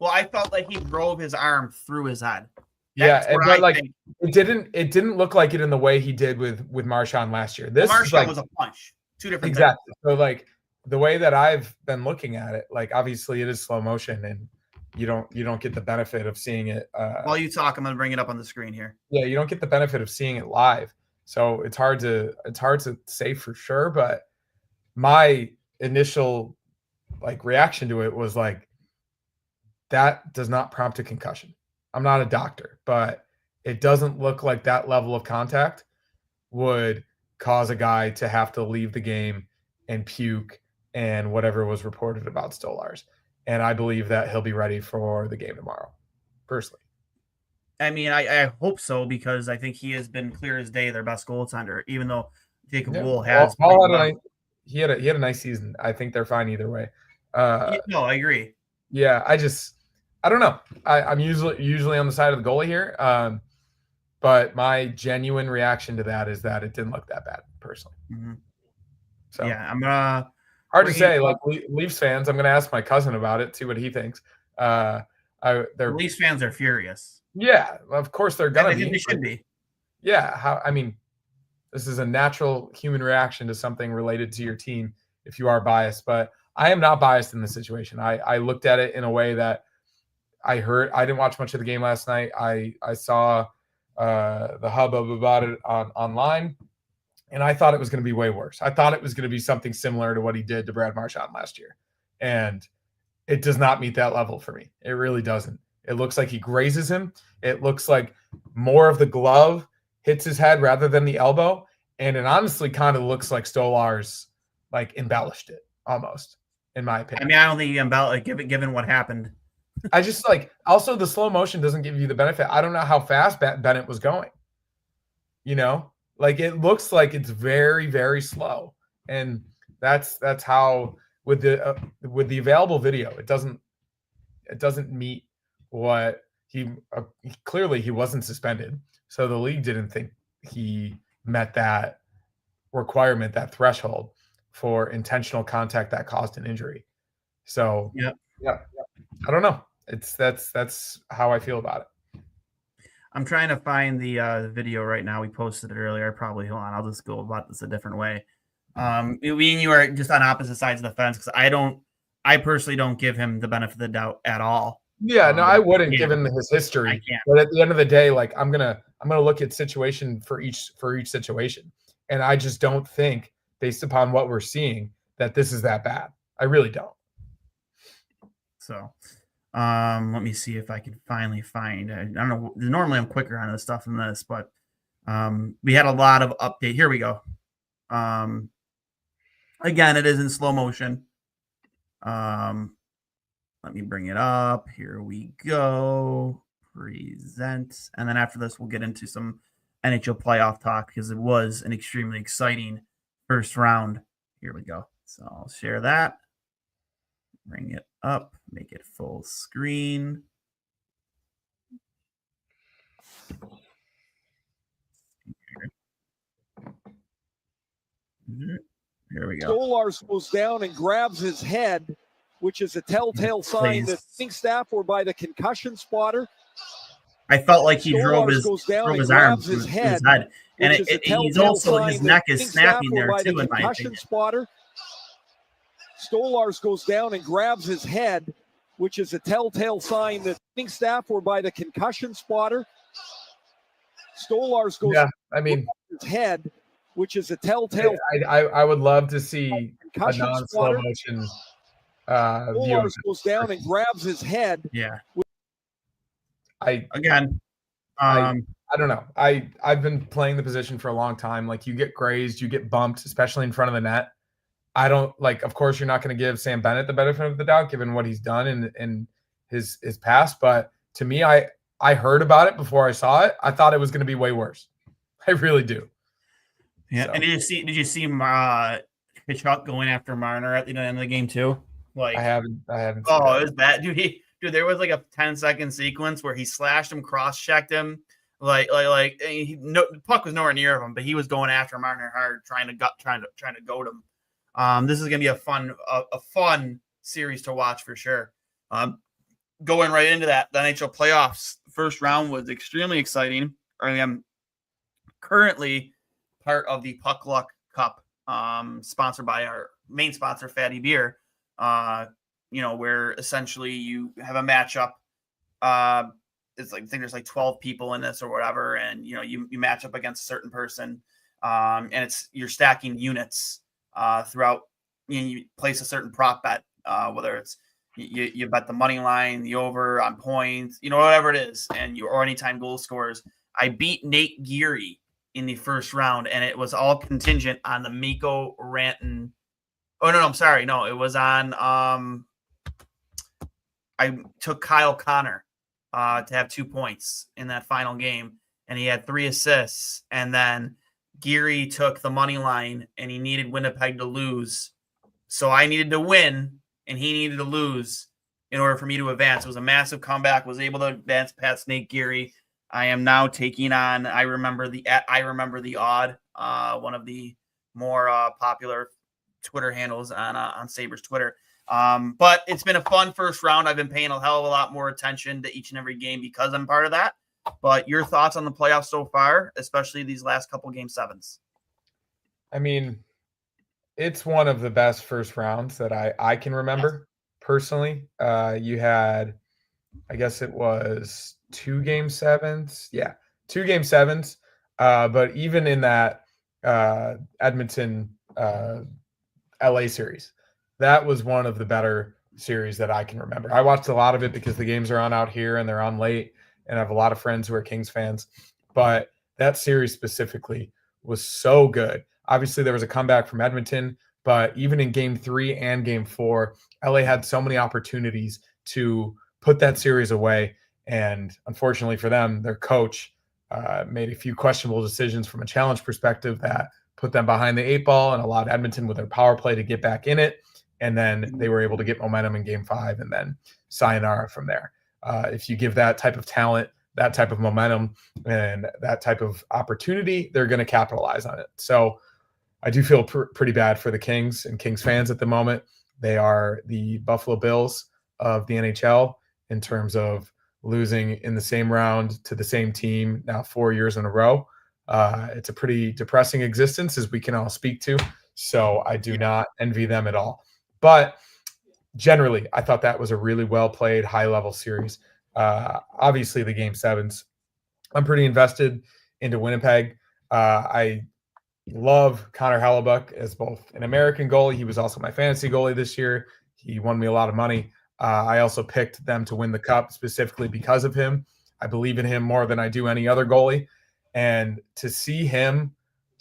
Well, I felt like he drove his arm through his head. It didn't look like it in the way he did with Marchand last year. Marchand was a punch. Two different exactly. Things. So the way that I've been looking at it, obviously it is slow motion, and you don't get the benefit of seeing it. While you talk, I'm gonna bring it up on the screen here. Yeah, you don't get the benefit of seeing it live, so it's hard to say for sure. But my initial reaction to it was that does not prompt a concussion. I'm not a doctor, but it doesn't look like that level of contact would cause a guy to have to leave the game and puke and whatever was reported about Stolarz. And I believe that he'll be ready for the game tomorrow, personally. I mean, I hope so, because I think he has been clear as day their best goaltender, even though Jacob Wool has. He had a nice season. I think they're fine either way. No, I agree. Yeah, I don't know. I'm usually on the side of the goalie here, but my genuine reaction to that is that it didn't look that bad, personally. Mm-hmm. So yeah, I'm gonna. Hard to say. Leafs fans, I'm gonna ask my cousin about it, see what he thinks. Leafs fans are furious. Yeah, of course they're gonna be. They should be. Yeah, this is a natural human reaction to something related to your team if you are biased, but I am not biased in this situation. I looked at it in a way that I didn't watch much of the game last night. I saw the hubbub about it online, and I thought it was going to be way worse. I thought it was going to be something similar to what he did to Brad Marchand last year, and it does not meet that level for me. It really doesn't. It looks like he grazes him. It looks like more of the glove hits his head rather than the elbow, and it honestly kind of looks like Stolarz embellished it almost, in my opinion. I mean, I don't think he embellished given what happened. I just also the slow motion doesn't give you the benefit. I don't know how fast Bennett was going. It looks like it's very, very slow, and that's how with the available video, it doesn't meet what he clearly he wasn't suspended, so the league didn't think he met that requirement, that threshold for intentional contact that caused an injury. So yeah, I don't know. That's how I feel about it. I'm trying to find the video right now. We posted it earlier. Probably, hold on. I'll just go about this a different way. We and you are just on opposite sides of the fence because I personally don't give him the benefit of the doubt at all. Yeah, no, I wouldn't yeah. given his history. I can't. But at the end of the day, like I'm gonna look at situation for each situation, and I just don't think, based upon what we're seeing, that this is that bad. I really don't. So, let me see if I can finally find. I don't know. Normally, I'm quicker on this stuff than this, but we had a lot of update. Here we go. Again, it is in slow motion. Let me bring it up. Here we go. Present. And then after this, we'll get into some NHL playoff talk because it was an extremely exciting first round. Here we go. So I'll share that. Bring it up. Make it full screen. Here we go. Stolarz goes down and grabs his head, which is a telltale sign that Staff were by the concussion spotter. I felt like he drove Stolarz his goes down and arm grabs through his his head, head. And which is a he's telltale also, sign his that neck is Staff snapping were there by too, the in my concussion opinion. spotter. Stolarz goes down and grabs his head, which is a telltale sign that Staff were by the concussion spotter. Stolarz goes Yeah, I mean, his head, which is a telltale. I would love to see a concussion non-slow spotter. motion view. Stolarz goes down and grabs his head. Yeah. I don't know. I've been playing the position for a long time. Like, you get grazed, you get bumped, especially in front of the net. I don't like. Of course, you're not going to give Sam Bennett the benefit of the doubt given what he's done in his past. But to me, I heard about it before I saw it. I thought it was going to be way worse. I really do. Yeah. So. And did you see Kachuk going after Marner at the end of the game too? Like, I haven't. Seen oh, it was bad, dude. There was like a 10-second sequence where he slashed him, cross-checked him, the puck was nowhere near him, but he was going after Marner hard, trying to goad him. This is gonna be a fun series to watch for sure. Going right into that, the NHL playoffs first round was extremely exciting. I am currently part of the Puck Luck Cup, sponsored by our main sponsor, Fatty Beer. Where essentially you have a matchup. It's like, I think there's like 12 people in this or whatever, and you match up against a certain person, and you're stacking units throughout. You place a certain prop bet, whether it's you bet the money line, the over on points, whatever it is, or anytime goal scorers. I beat Nate Geary in the first round, and it was all contingent on the Mikko Rantanen. Oh no, I'm sorry. No, it was on. I took Kyle Connor to have 2 points in that final game, and he had 3 assists. And then Geary took the money line, and he needed Winnipeg to lose. So I needed to win, and he needed to lose in order for me to advance. It was a massive comeback. Was able to advance past Nate Geary. I am now taking on. I remember the Odd, one of the more popular Twitter handles on Sabres Twitter. But it's been a fun first round. I've been paying a hell of a lot more attention to each and every game because I'm part of that. But your thoughts on the playoffs so far, especially these last couple game sevens? I mean, it's one of the best first rounds that I can remember personally. You had, I guess it was 2 game sevens. Yeah, 2 game sevens. But even in that Edmonton LA series, that was one of the better series that I can remember. I watched a lot of it because the games are on out here and they're on late, and I have a lot of friends who are Kings fans. But that series specifically was so good. Obviously, there was a comeback from Edmonton, but even in game 3 and game 4, LA had so many opportunities to put that series away. And unfortunately for them, their coach made a few questionable decisions from a challenge perspective that put them behind the 8 ball and allowed Edmonton with their power play to get back in it. And then they were able to get momentum in game 5 and then sayonara from there. If you give that type of talent, that type of momentum, and that type of opportunity, they're going to capitalize on it. So I do feel pretty bad for the Kings and Kings fans at the moment. They are the Buffalo Bills of the NHL in terms of losing in the same round to the same team now 4 years in a row. It's a pretty depressing existence, as we can all speak to. So I do not envy them at all. But generally, I thought that was a really well played, high level series. Obviously, the game sevens, I'm pretty invested into Winnipeg. I love Connor Hellebuck as both an American goalie. He was also my fantasy goalie this year. He won me a lot of money. I also picked them to win the cup specifically because of him. I believe in him more than I do any other goalie. And to see him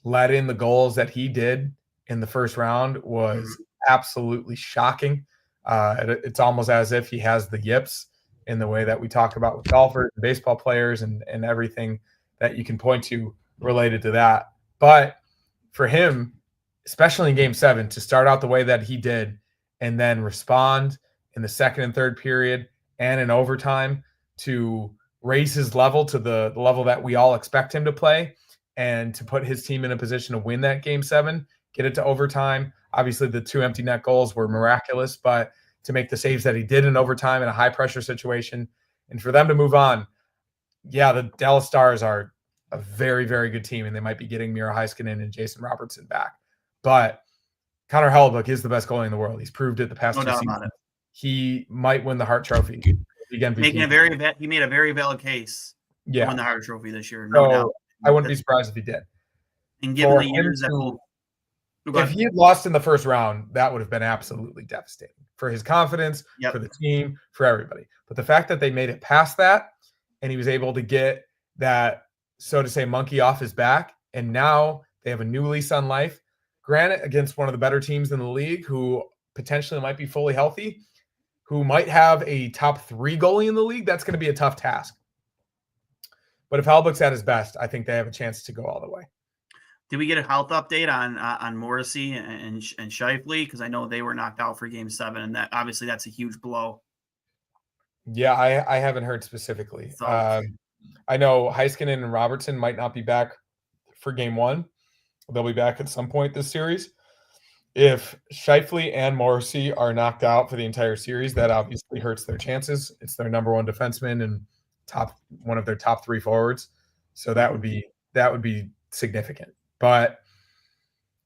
let in the goals that he did in the first round was absolutely shocking. It's almost as if he has the yips in the way that we talk about with golfers and baseball players and everything that you can point to related to that. But for him, especially in game 7, to start out the way that he did and then respond in the second and third period and in overtime to raise his level to the level that we all expect him to play and to put his team in a position to win that game 7, get it to overtime. Obviously, the 2 empty net goals were miraculous, but to make the saves that he did in overtime in a high-pressure situation and for them to move on, yeah, the Dallas Stars are a very, very good team, and they might be getting Mira Heiskanen and Jason Robertson back. But Connor Hellebuck is the best goalie in the world. He's proved it the past 2 seasons. He might win the Hart Trophy. He made a very valid case to win the Hart Trophy this year. No doubt. I wouldn't be surprised if he did. And given the years that if he had lost in the first round, that would have been absolutely devastating for his confidence, for the team, for everybody. But the fact that they made it past that and he was able to get that, so to say, monkey off his back, and now they have a new lease on life, granted against one of the better teams in the league who potentially might be fully healthy, who might have a top 3 goalie in the league, that's going to be a tough task. But if Hellebuck's at his best, I think they have a chance to go all the way. Did we get a health update on Morrissey and Scheifele? Because I know they were knocked out for game 7, and that obviously that's a huge blow. Yeah, I haven't heard specifically. So, I know Heiskanen and Robertson might not be back for game 1. They'll be back at some point this series. If Scheifele and Morrissey are knocked out for the entire series, that obviously hurts their chances. It's their number 1 defenseman and one of their top 3 forwards. So that would be significant. But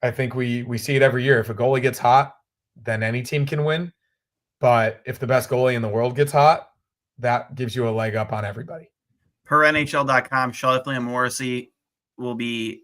I think we see it every year. If a goalie gets hot, then any team can win. But if the best goalie in the world gets hot, that gives you a leg up on everybody. Per NHL.com, Scheifele and Morrissey will be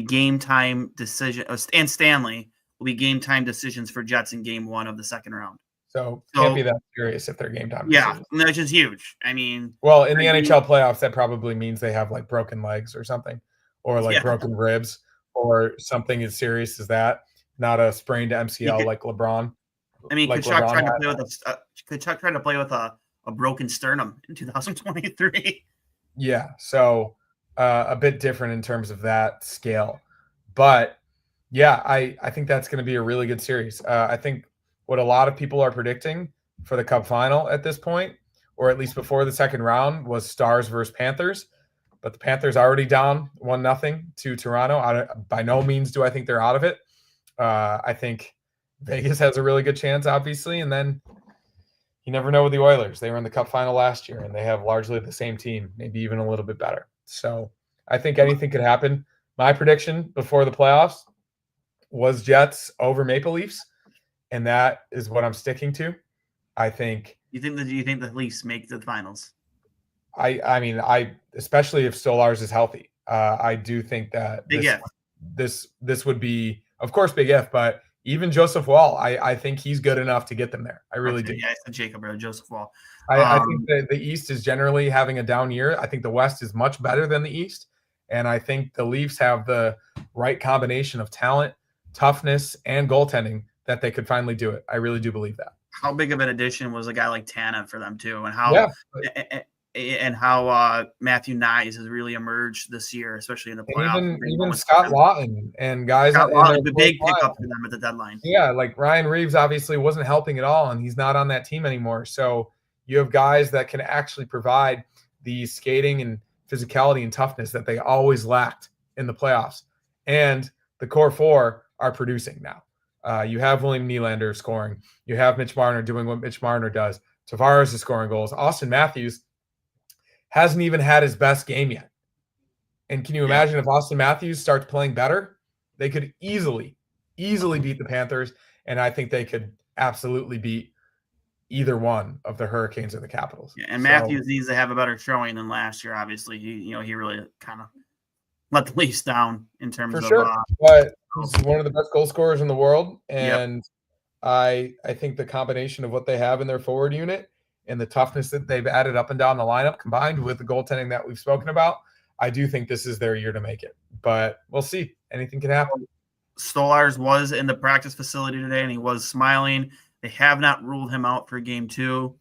game time decision, and Stanley will be game time decisions for Jets in game 1 of the second round. So can't be that serious if they're game time. Yeah, which is huge. I mean, well, in the NHL playoffs, that probably means they have like broken legs or something, or like broken ribs, or something as serious as that. Not a sprained MCL like LeBron. I mean, Kachuk trying to play with a broken sternum in 2023. Yeah, so a bit different in terms of that scale, but yeah, I think that's going to be a really good series. I think what a lot of people are predicting for the Cup final at this point, or at least before the second round, was Stars versus Panthers. But the Panthers are already down 1-0 to Toronto. By no means do I think they're out of it. I think Vegas has a really good chance, obviously. And then you never know with the Oilers. They were in the Cup final last year, and they have largely the same team, maybe even a little bit better. So I think anything could happen. My prediction before the playoffs was Jets over Maple Leafs. And that is what I'm sticking to. I think. You think the Leafs make the finals? I mean, especially if Stolarz is healthy. I do think that this would be, of course, big if, but even Joseph Wall, I think he's good enough to get them there. I really do. Yeah, I said Jacob or Joseph Wall. I think that the East is generally having a down year. I think the West is much better than the East. And I think the Leafs have the right combination of talent, toughness, and goaltending that they could finally do it. I really do believe that. How big of an addition was a guy like Tanev for them too, and how Matthew Knies has really emerged this year, especially in the playoffs. Even Scott Lawton and guys. Scott Lawton, the big pickup for them at the deadline. Yeah, like Ryan Reeves obviously wasn't helping at all, and he's not on that team anymore. So you have guys that can actually provide the skating and physicality and toughness that they always lacked in the playoffs. And the core 4 are producing now. You have William Nylander scoring. You have Mitch Marner doing what Mitch Marner does. Tavares is scoring goals. Austin Matthews hasn't even had his best game yet. And can you imagine if Austin Matthews starts playing better? They could easily beat the Panthers, and I think they could absolutely beat either one of the Hurricanes or the Capitals. Yeah, and Matthews needs to have a better showing than last year. Obviously, he really kind of let the Leafs down in terms of. But he's one of the best goal scorers in the world, and I think the combination of what they have in their forward unit and the toughness that they've added up and down the lineup, combined with the goaltending that we've spoken about, I do think this is their year to make it. But we'll see. Anything can happen. Stolarz was in the practice facility today, and he was smiling. They have not ruled him out for Game 2,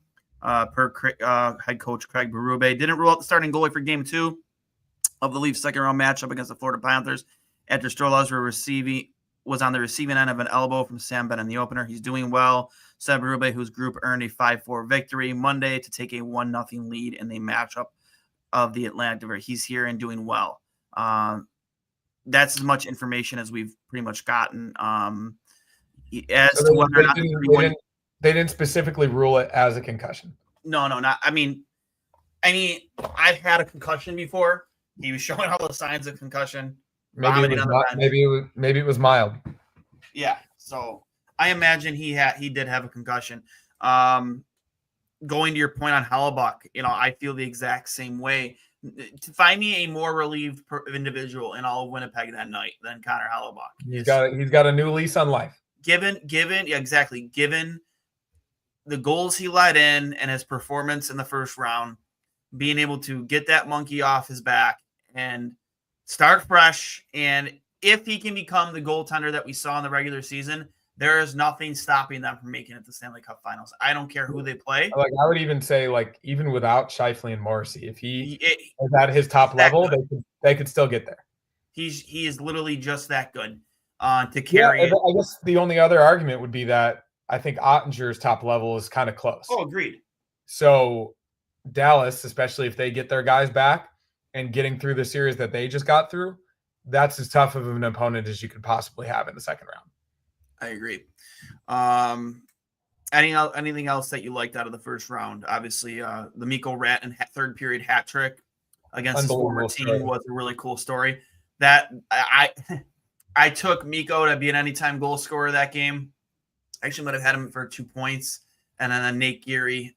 per head coach Craig Berube. Didn't rule out the starting goalie for Game 2 of the Leafs' second-round matchup against the Florida Panthers after Stolarz was on the receiving end of an elbow from Sam Bennett in the opener. He's doing well. Seb Berube, whose group earned a 5-4 victory Monday to take a 1-0 lead in the matchup of the Atlantic Division. He's here and doing well. That's as much information as we've pretty much gotten. As to whether or not they didn't specifically rule it as a concussion. No, not. I mean, I've had a concussion before. He was showing all the signs of concussion. Maybe it was mild. Yeah, so I imagine he did have a concussion. Going to your point on Hellebuck, I feel the exact same way. To find me a more relieved individual in all of Winnipeg that night than Connor Hellebuck. He's got a new lease on life. Given the goals he let in and his performance in the first round, being able to get that monkey off his back and start fresh, and if he can become the goaltender that we saw in the regular season, there is nothing stopping them from making it to the Stanley Cup Finals. I don't care who they play. I would even say, even without Scheifele and Morrissey, if he is at his top level, they could still get there. He is literally just that good to carry it. I guess the only other argument would be that I think Ottinger's top level is kind of close. Oh, agreed. So Dallas, especially if they get their guys back and getting through the series that they just got through, that's as tough of an opponent as you could possibly have in the second round. I agree. Anything else that you liked out of the first round? Obviously, the Mikko Rantanen third period hat trick against his former team was a really cool story. That I took Mikko to be an anytime goal scorer that game. Actually, might have had him for 2 points, and then Nate Geary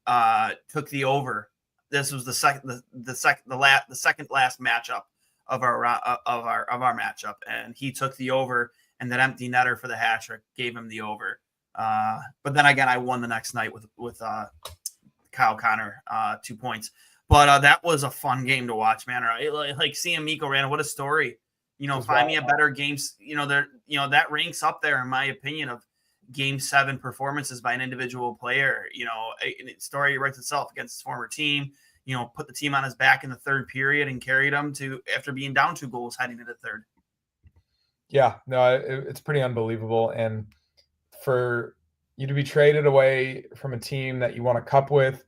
took the over. This was the second last matchup of our matchup, and he took the over. And that empty netter for the hat trick gave him the over. But then again, I won the next night with Kyle Connor 2 points. But that was a fun game to watch, man. Like seeing Mikko Rantanen, what a story. Find me a better games. That ranks up there in my opinion of Game 7 performances by an individual player. A story writes itself against his former team. Put the team on his back in the third period and carried them to after being down 2 goals heading into third. Yeah, no, it's pretty unbelievable. And for you to be traded away from a team that you won a cup with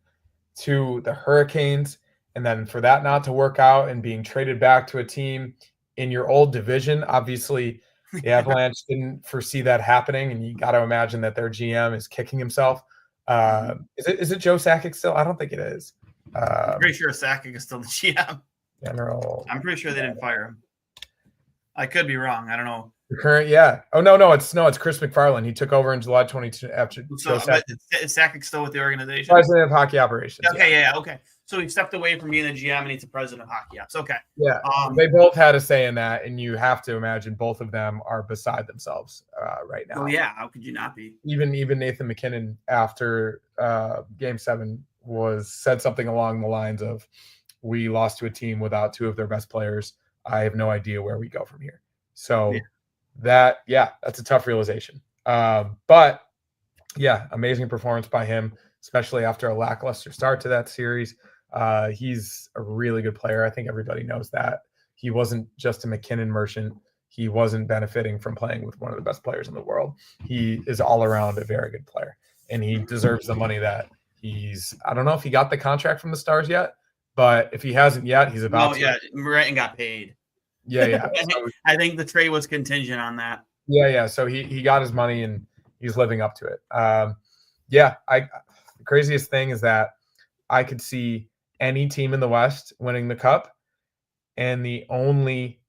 to the Hurricanes, and then for that not to work out and being traded back to a team in your old division, obviously the Avalanche didn't foresee that happening, and you got to imagine that their GM is kicking himself. Is it Joe Sakic still? I don't think it is. I'm pretty sure Sakic is still the GM. General. I'm pretty sure they didn't fire him. I could be wrong. I don't know. The current, yeah. Oh no, it's Chris McFarland. He took over in July 22 after. So is Sakic still with the organization? President of hockey operations. Okay, yeah, okay. So he stepped away from being the GM and he's the president of hockey ops. Okay. Yeah, they both had a say in that, and you have to imagine both of them are beside themselves right now. Oh yeah, how could you not be? Even Nathan McKinnon after Game 7 said something along the lines of, "We lost to a team without 2 of their best players. I have no idea where we go from here." So that's a tough realization. But yeah, amazing performance by him, especially after a lackluster start to that series. He's a really good player. I think everybody knows that. He wasn't just a McKinnon merchant. He wasn't benefiting from playing with one of the best players in the world. He is all around a very good player, and he deserves the money that I don't know if he got the contract from the Stars yet, but if he hasn't yet, he's about to. Yeah, Rantanen got paid. Yeah. So, I think the trade was contingent on that. Yeah. So he got his money and he's living up to it. craziest thing is that I could see any team in the West winning the Cup, and the only,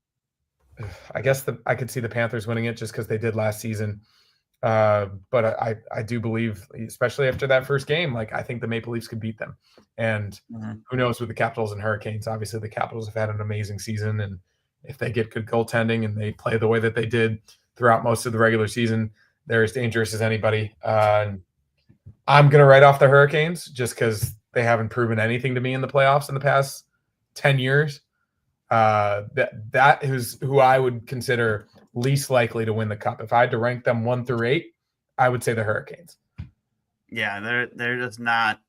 I guess I could see the Panthers winning it just because they did last season. But I do believe, especially after that first game, like I think the Maple Leafs could beat them. And who knows with the Capitals and Hurricanes? Obviously, the Capitals have had an amazing season, and if they get good goaltending and they play the way that they did throughout most of the regular season, they're as dangerous as anybody. I'm gonna write off the Hurricanes just because they haven't proven anything to me in the playoffs in the past 10 years. That is who I would consider least likely to win the Cup. If I had to rank them 1 through 8, I would say the Hurricanes. Yeah, they're just not.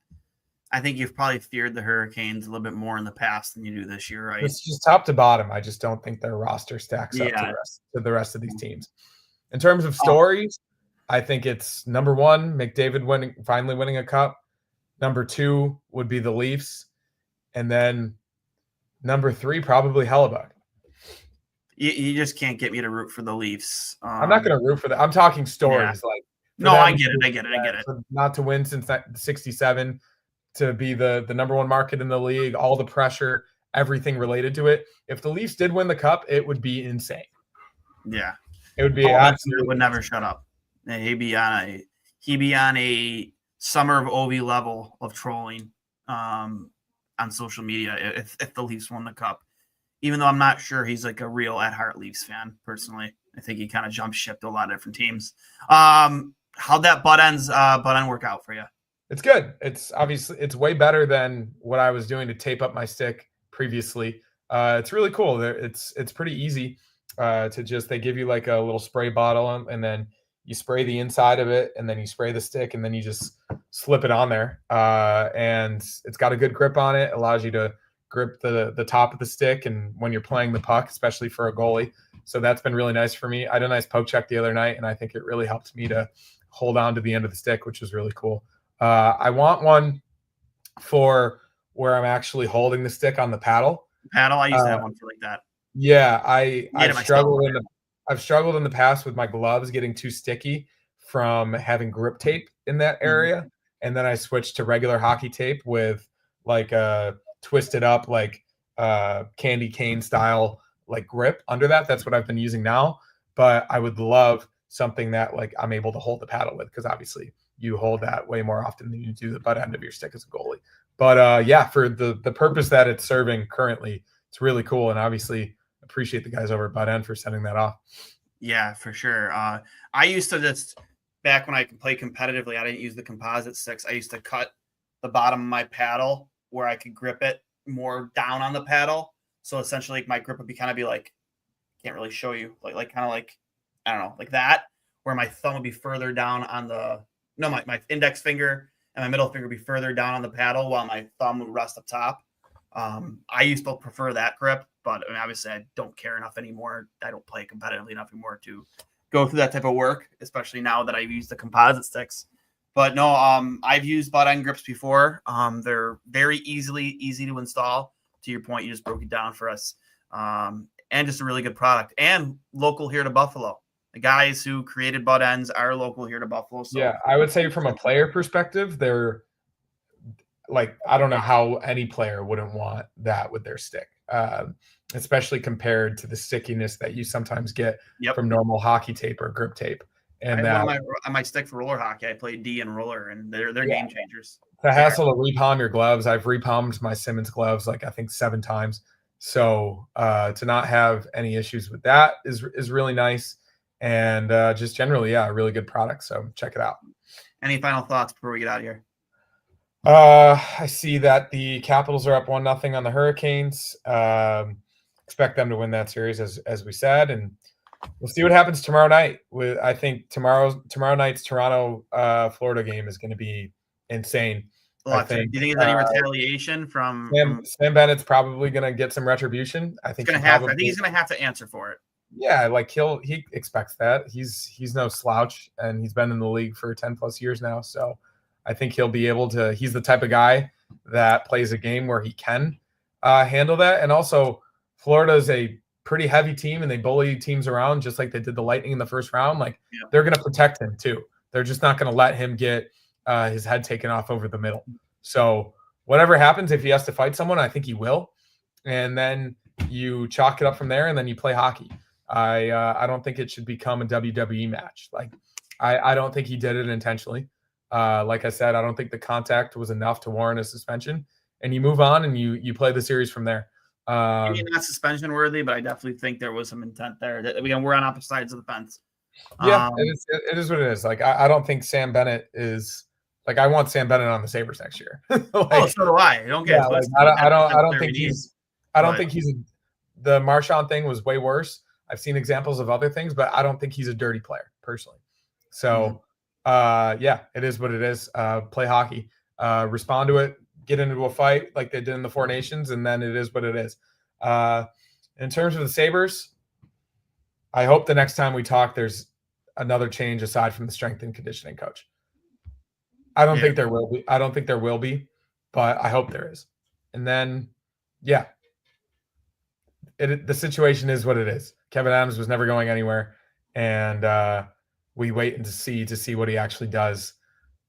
I think you've probably feared the Hurricanes a little bit more in the past than you do this year, right? It's just top to bottom. I just don't think their roster stacks up Yeah. to the rest of these teams. In terms of stories, I think it's number 1, McDavid finally winning a Cup. Number 2 would be the Leafs. And then number 3, probably Hellebuck. You just can't get me to root for the Leafs. I'm not going to root for that. I'm talking stories. Yeah. Like, No, I get it. Not to win since 67, to be the number 1 market in the league, all the pressure, everything related to it. If the Leafs did win the Cup, it would be insane. Yeah. It would be absolutely. Would never shut up. He'd be on a summer of OV level of trolling on social media if the Leafs won the Cup. Even though I'm not sure he's like a real at heart Leafs fan personally. I think he kind of jumped ship to a lot of different teams. How'd that butt end work out for you? It's good. It's way better than what I was doing to tape up my stick previously. It's really cool. It's pretty easy to just, they give you like a little spray bottle and then you spray the inside of it and then you spray the stick and then you just slip it on there. And it's got a good grip on it. Allows you to grip the top of the stick and when you're playing the puck, especially for a goalie. So that's been really nice for me. I did a nice poke check the other night and I think it really helped me to hold on to the end of the stick, which was really cool. I want one for where I'm actually holding the stick on the paddle. I used to have one for like that. Yeah, I've struggled in the past with my gloves getting too sticky from having grip tape in that area. And then I switched to regular hockey tape with like a twisted up, like candy cane style, like grip under that. That's what I've been using now. But I would love something that like I'm able to hold the paddle with, because obviously you hold that way more often than you do the butt end of your stick as a goalie. But yeah, for the purpose that it's serving currently, it's really cool. And obviously appreciate the guys over at Butt End for sending that off. Yeah, for sure. I used to just, back when I could play competitively, I didn't use the composite sticks. I used to cut the bottom of my paddle where I could grip it more down on the paddle. So essentially like my grip would be like, can't really show you, like kind of like, I don't know, like that, where my thumb would be further down on my index finger and my middle finger would be further down on the paddle while my thumb would rest up top. I used to prefer that grip, but I mean, obviously I don't care enough anymore. I don't play competitively enough anymore to go through that type of work, especially now that I've used the composite sticks. But no, I've used butt end grips before. They're very easy to install. To your point, you just broke it down for us. And just a really good product and local here to Buffalo. The guys who created butt ends are local here to Buffalo. So. Yeah, I would say from a player perspective, they're like, I don't know how any player wouldn't want that with their stick, especially compared to the stickiness that you sometimes get from normal hockey tape or grip tape. And on my stick for roller hockey, I played D and roller, and they're game changers. The hassle to repalm your gloves. I've repalmed my Simmons gloves like I think 7 times. So to not have any issues with that is really nice. And just generally, a really good product. So check it out. Any final thoughts before we get out of here? I see that the Capitals are up 1-0 on the Hurricanes. Expect them to win that series, as we said, and we'll see what happens tomorrow night. I think tomorrow night's Toronto Florida game is going to be insane. Do you think there's any retaliation from Sam Bennett's probably going to get some retribution? I think he's going to have to answer for it. Yeah, like he expects that. He's no slouch, and he's been in the league for 10+ years now. So I think he'll be able to. He's the type of guy that plays a game where he can handle that. And also, Florida is a pretty heavy team, and they bully teams around just like they did the Lightning in the first round. Like they're going to protect him too. They're just not going to let him get his head taken off over the middle. So whatever happens, if he has to fight someone, I think he will. And then you chalk it up from there, and then you play hockey. I don't think it should become a WWE match. Like, I don't think he did it intentionally. Like I said, I don't think the contact was enough to warrant a suspension. And you move on and you play the series from there. Maybe not suspension worthy, but I definitely think there was some intent there. Again, we're on opposite sides of the fence. Yeah, it is what it is. Like, I don't think Sam Bennett is like, I want Sam Bennett on the Sabres next year. Like, oh, so do I. Don't get like, I don't think he's the Marchand thing was way worse. I've seen examples of other things, but I don't think he's a dirty player personally. So yeah, it is what it is. Play hockey, respond to it, get into a fight like they did in the Four Nations, and then it is what it is. In terms of the Sabres, I hope the next time we talk, there's another change aside from the strength and conditioning coach. I don't think there will be. I don't think there will be, but I hope there is. And then, yeah, the situation is what it is. Kevyn Adams was never going anywhere, and we wait and to see what he actually does.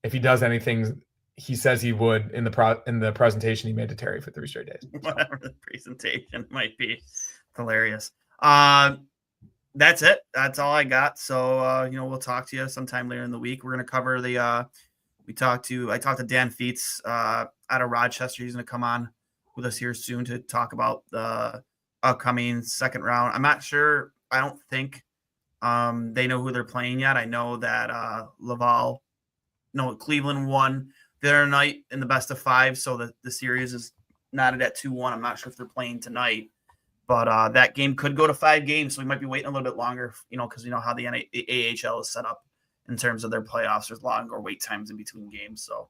If he does anything he says he would in the presentation he made to Terry for 3 straight days. Whatever the presentation might be. Hilarious. That's it. That's all I got. So we'll talk to you sometime later in the week. We're gonna cover the I talked to Dan Feets out of Rochester. He's gonna come on with us here soon to talk about the upcoming second round. I'm not sure. I don't think they know who they're playing yet. I know that Cleveland won the other night in the best of 5, so the series is knotted at 2-1. I'm not sure if they're playing tonight, but that game could go to 5 games, so we might be waiting a little bit longer, because how the AHL is set up in terms of their playoffs. There's longer wait times in between games, so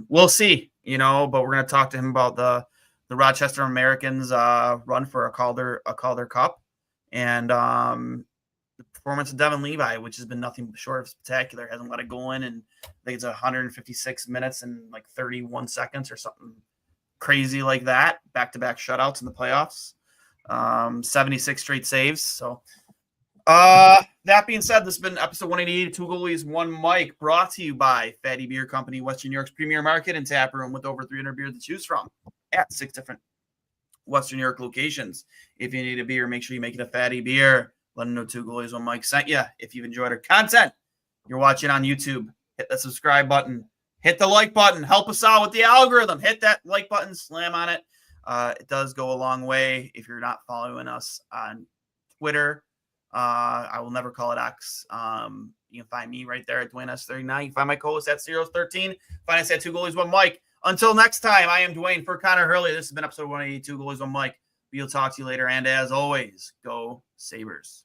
we'll see, but we're going to talk to him about the Rochester Americans run for a Calder Cup, and the performance of Devin Levi, which has been nothing short of spectacular. Hasn't let it go in, and I think it's 156 minutes and like 31 seconds or something crazy like that. Back-to-back shutouts in the playoffs. 76 straight saves. So that being said, this has been episode 188 of 2 Goalies, 1 Mic, brought to you by Fatty Beer Company, Western New York's premier market and tap room with over 300 beers to choose from at 6 different Western New York locations. If you need a beer, make sure you make it a Fatty Beer. Let them know 2 Goalies, 1 Mic sent you. If you've enjoyed our content, you're watching on YouTube, hit the subscribe button, hit the like button, help us out with the algorithm. Hit that like button, slam on it. It does go a long way. If you're not following us on Twitter, I will never call it X. You can find me right there at Duane S39. You can find my co-host at Zeros13. Find us at 2 Goalies, 1 Mic. Until next time, I am Duane for Connor Hurley. This has been episode 182 Goalies, 1 Mic. We'll talk to you later. And as always, go Sabres.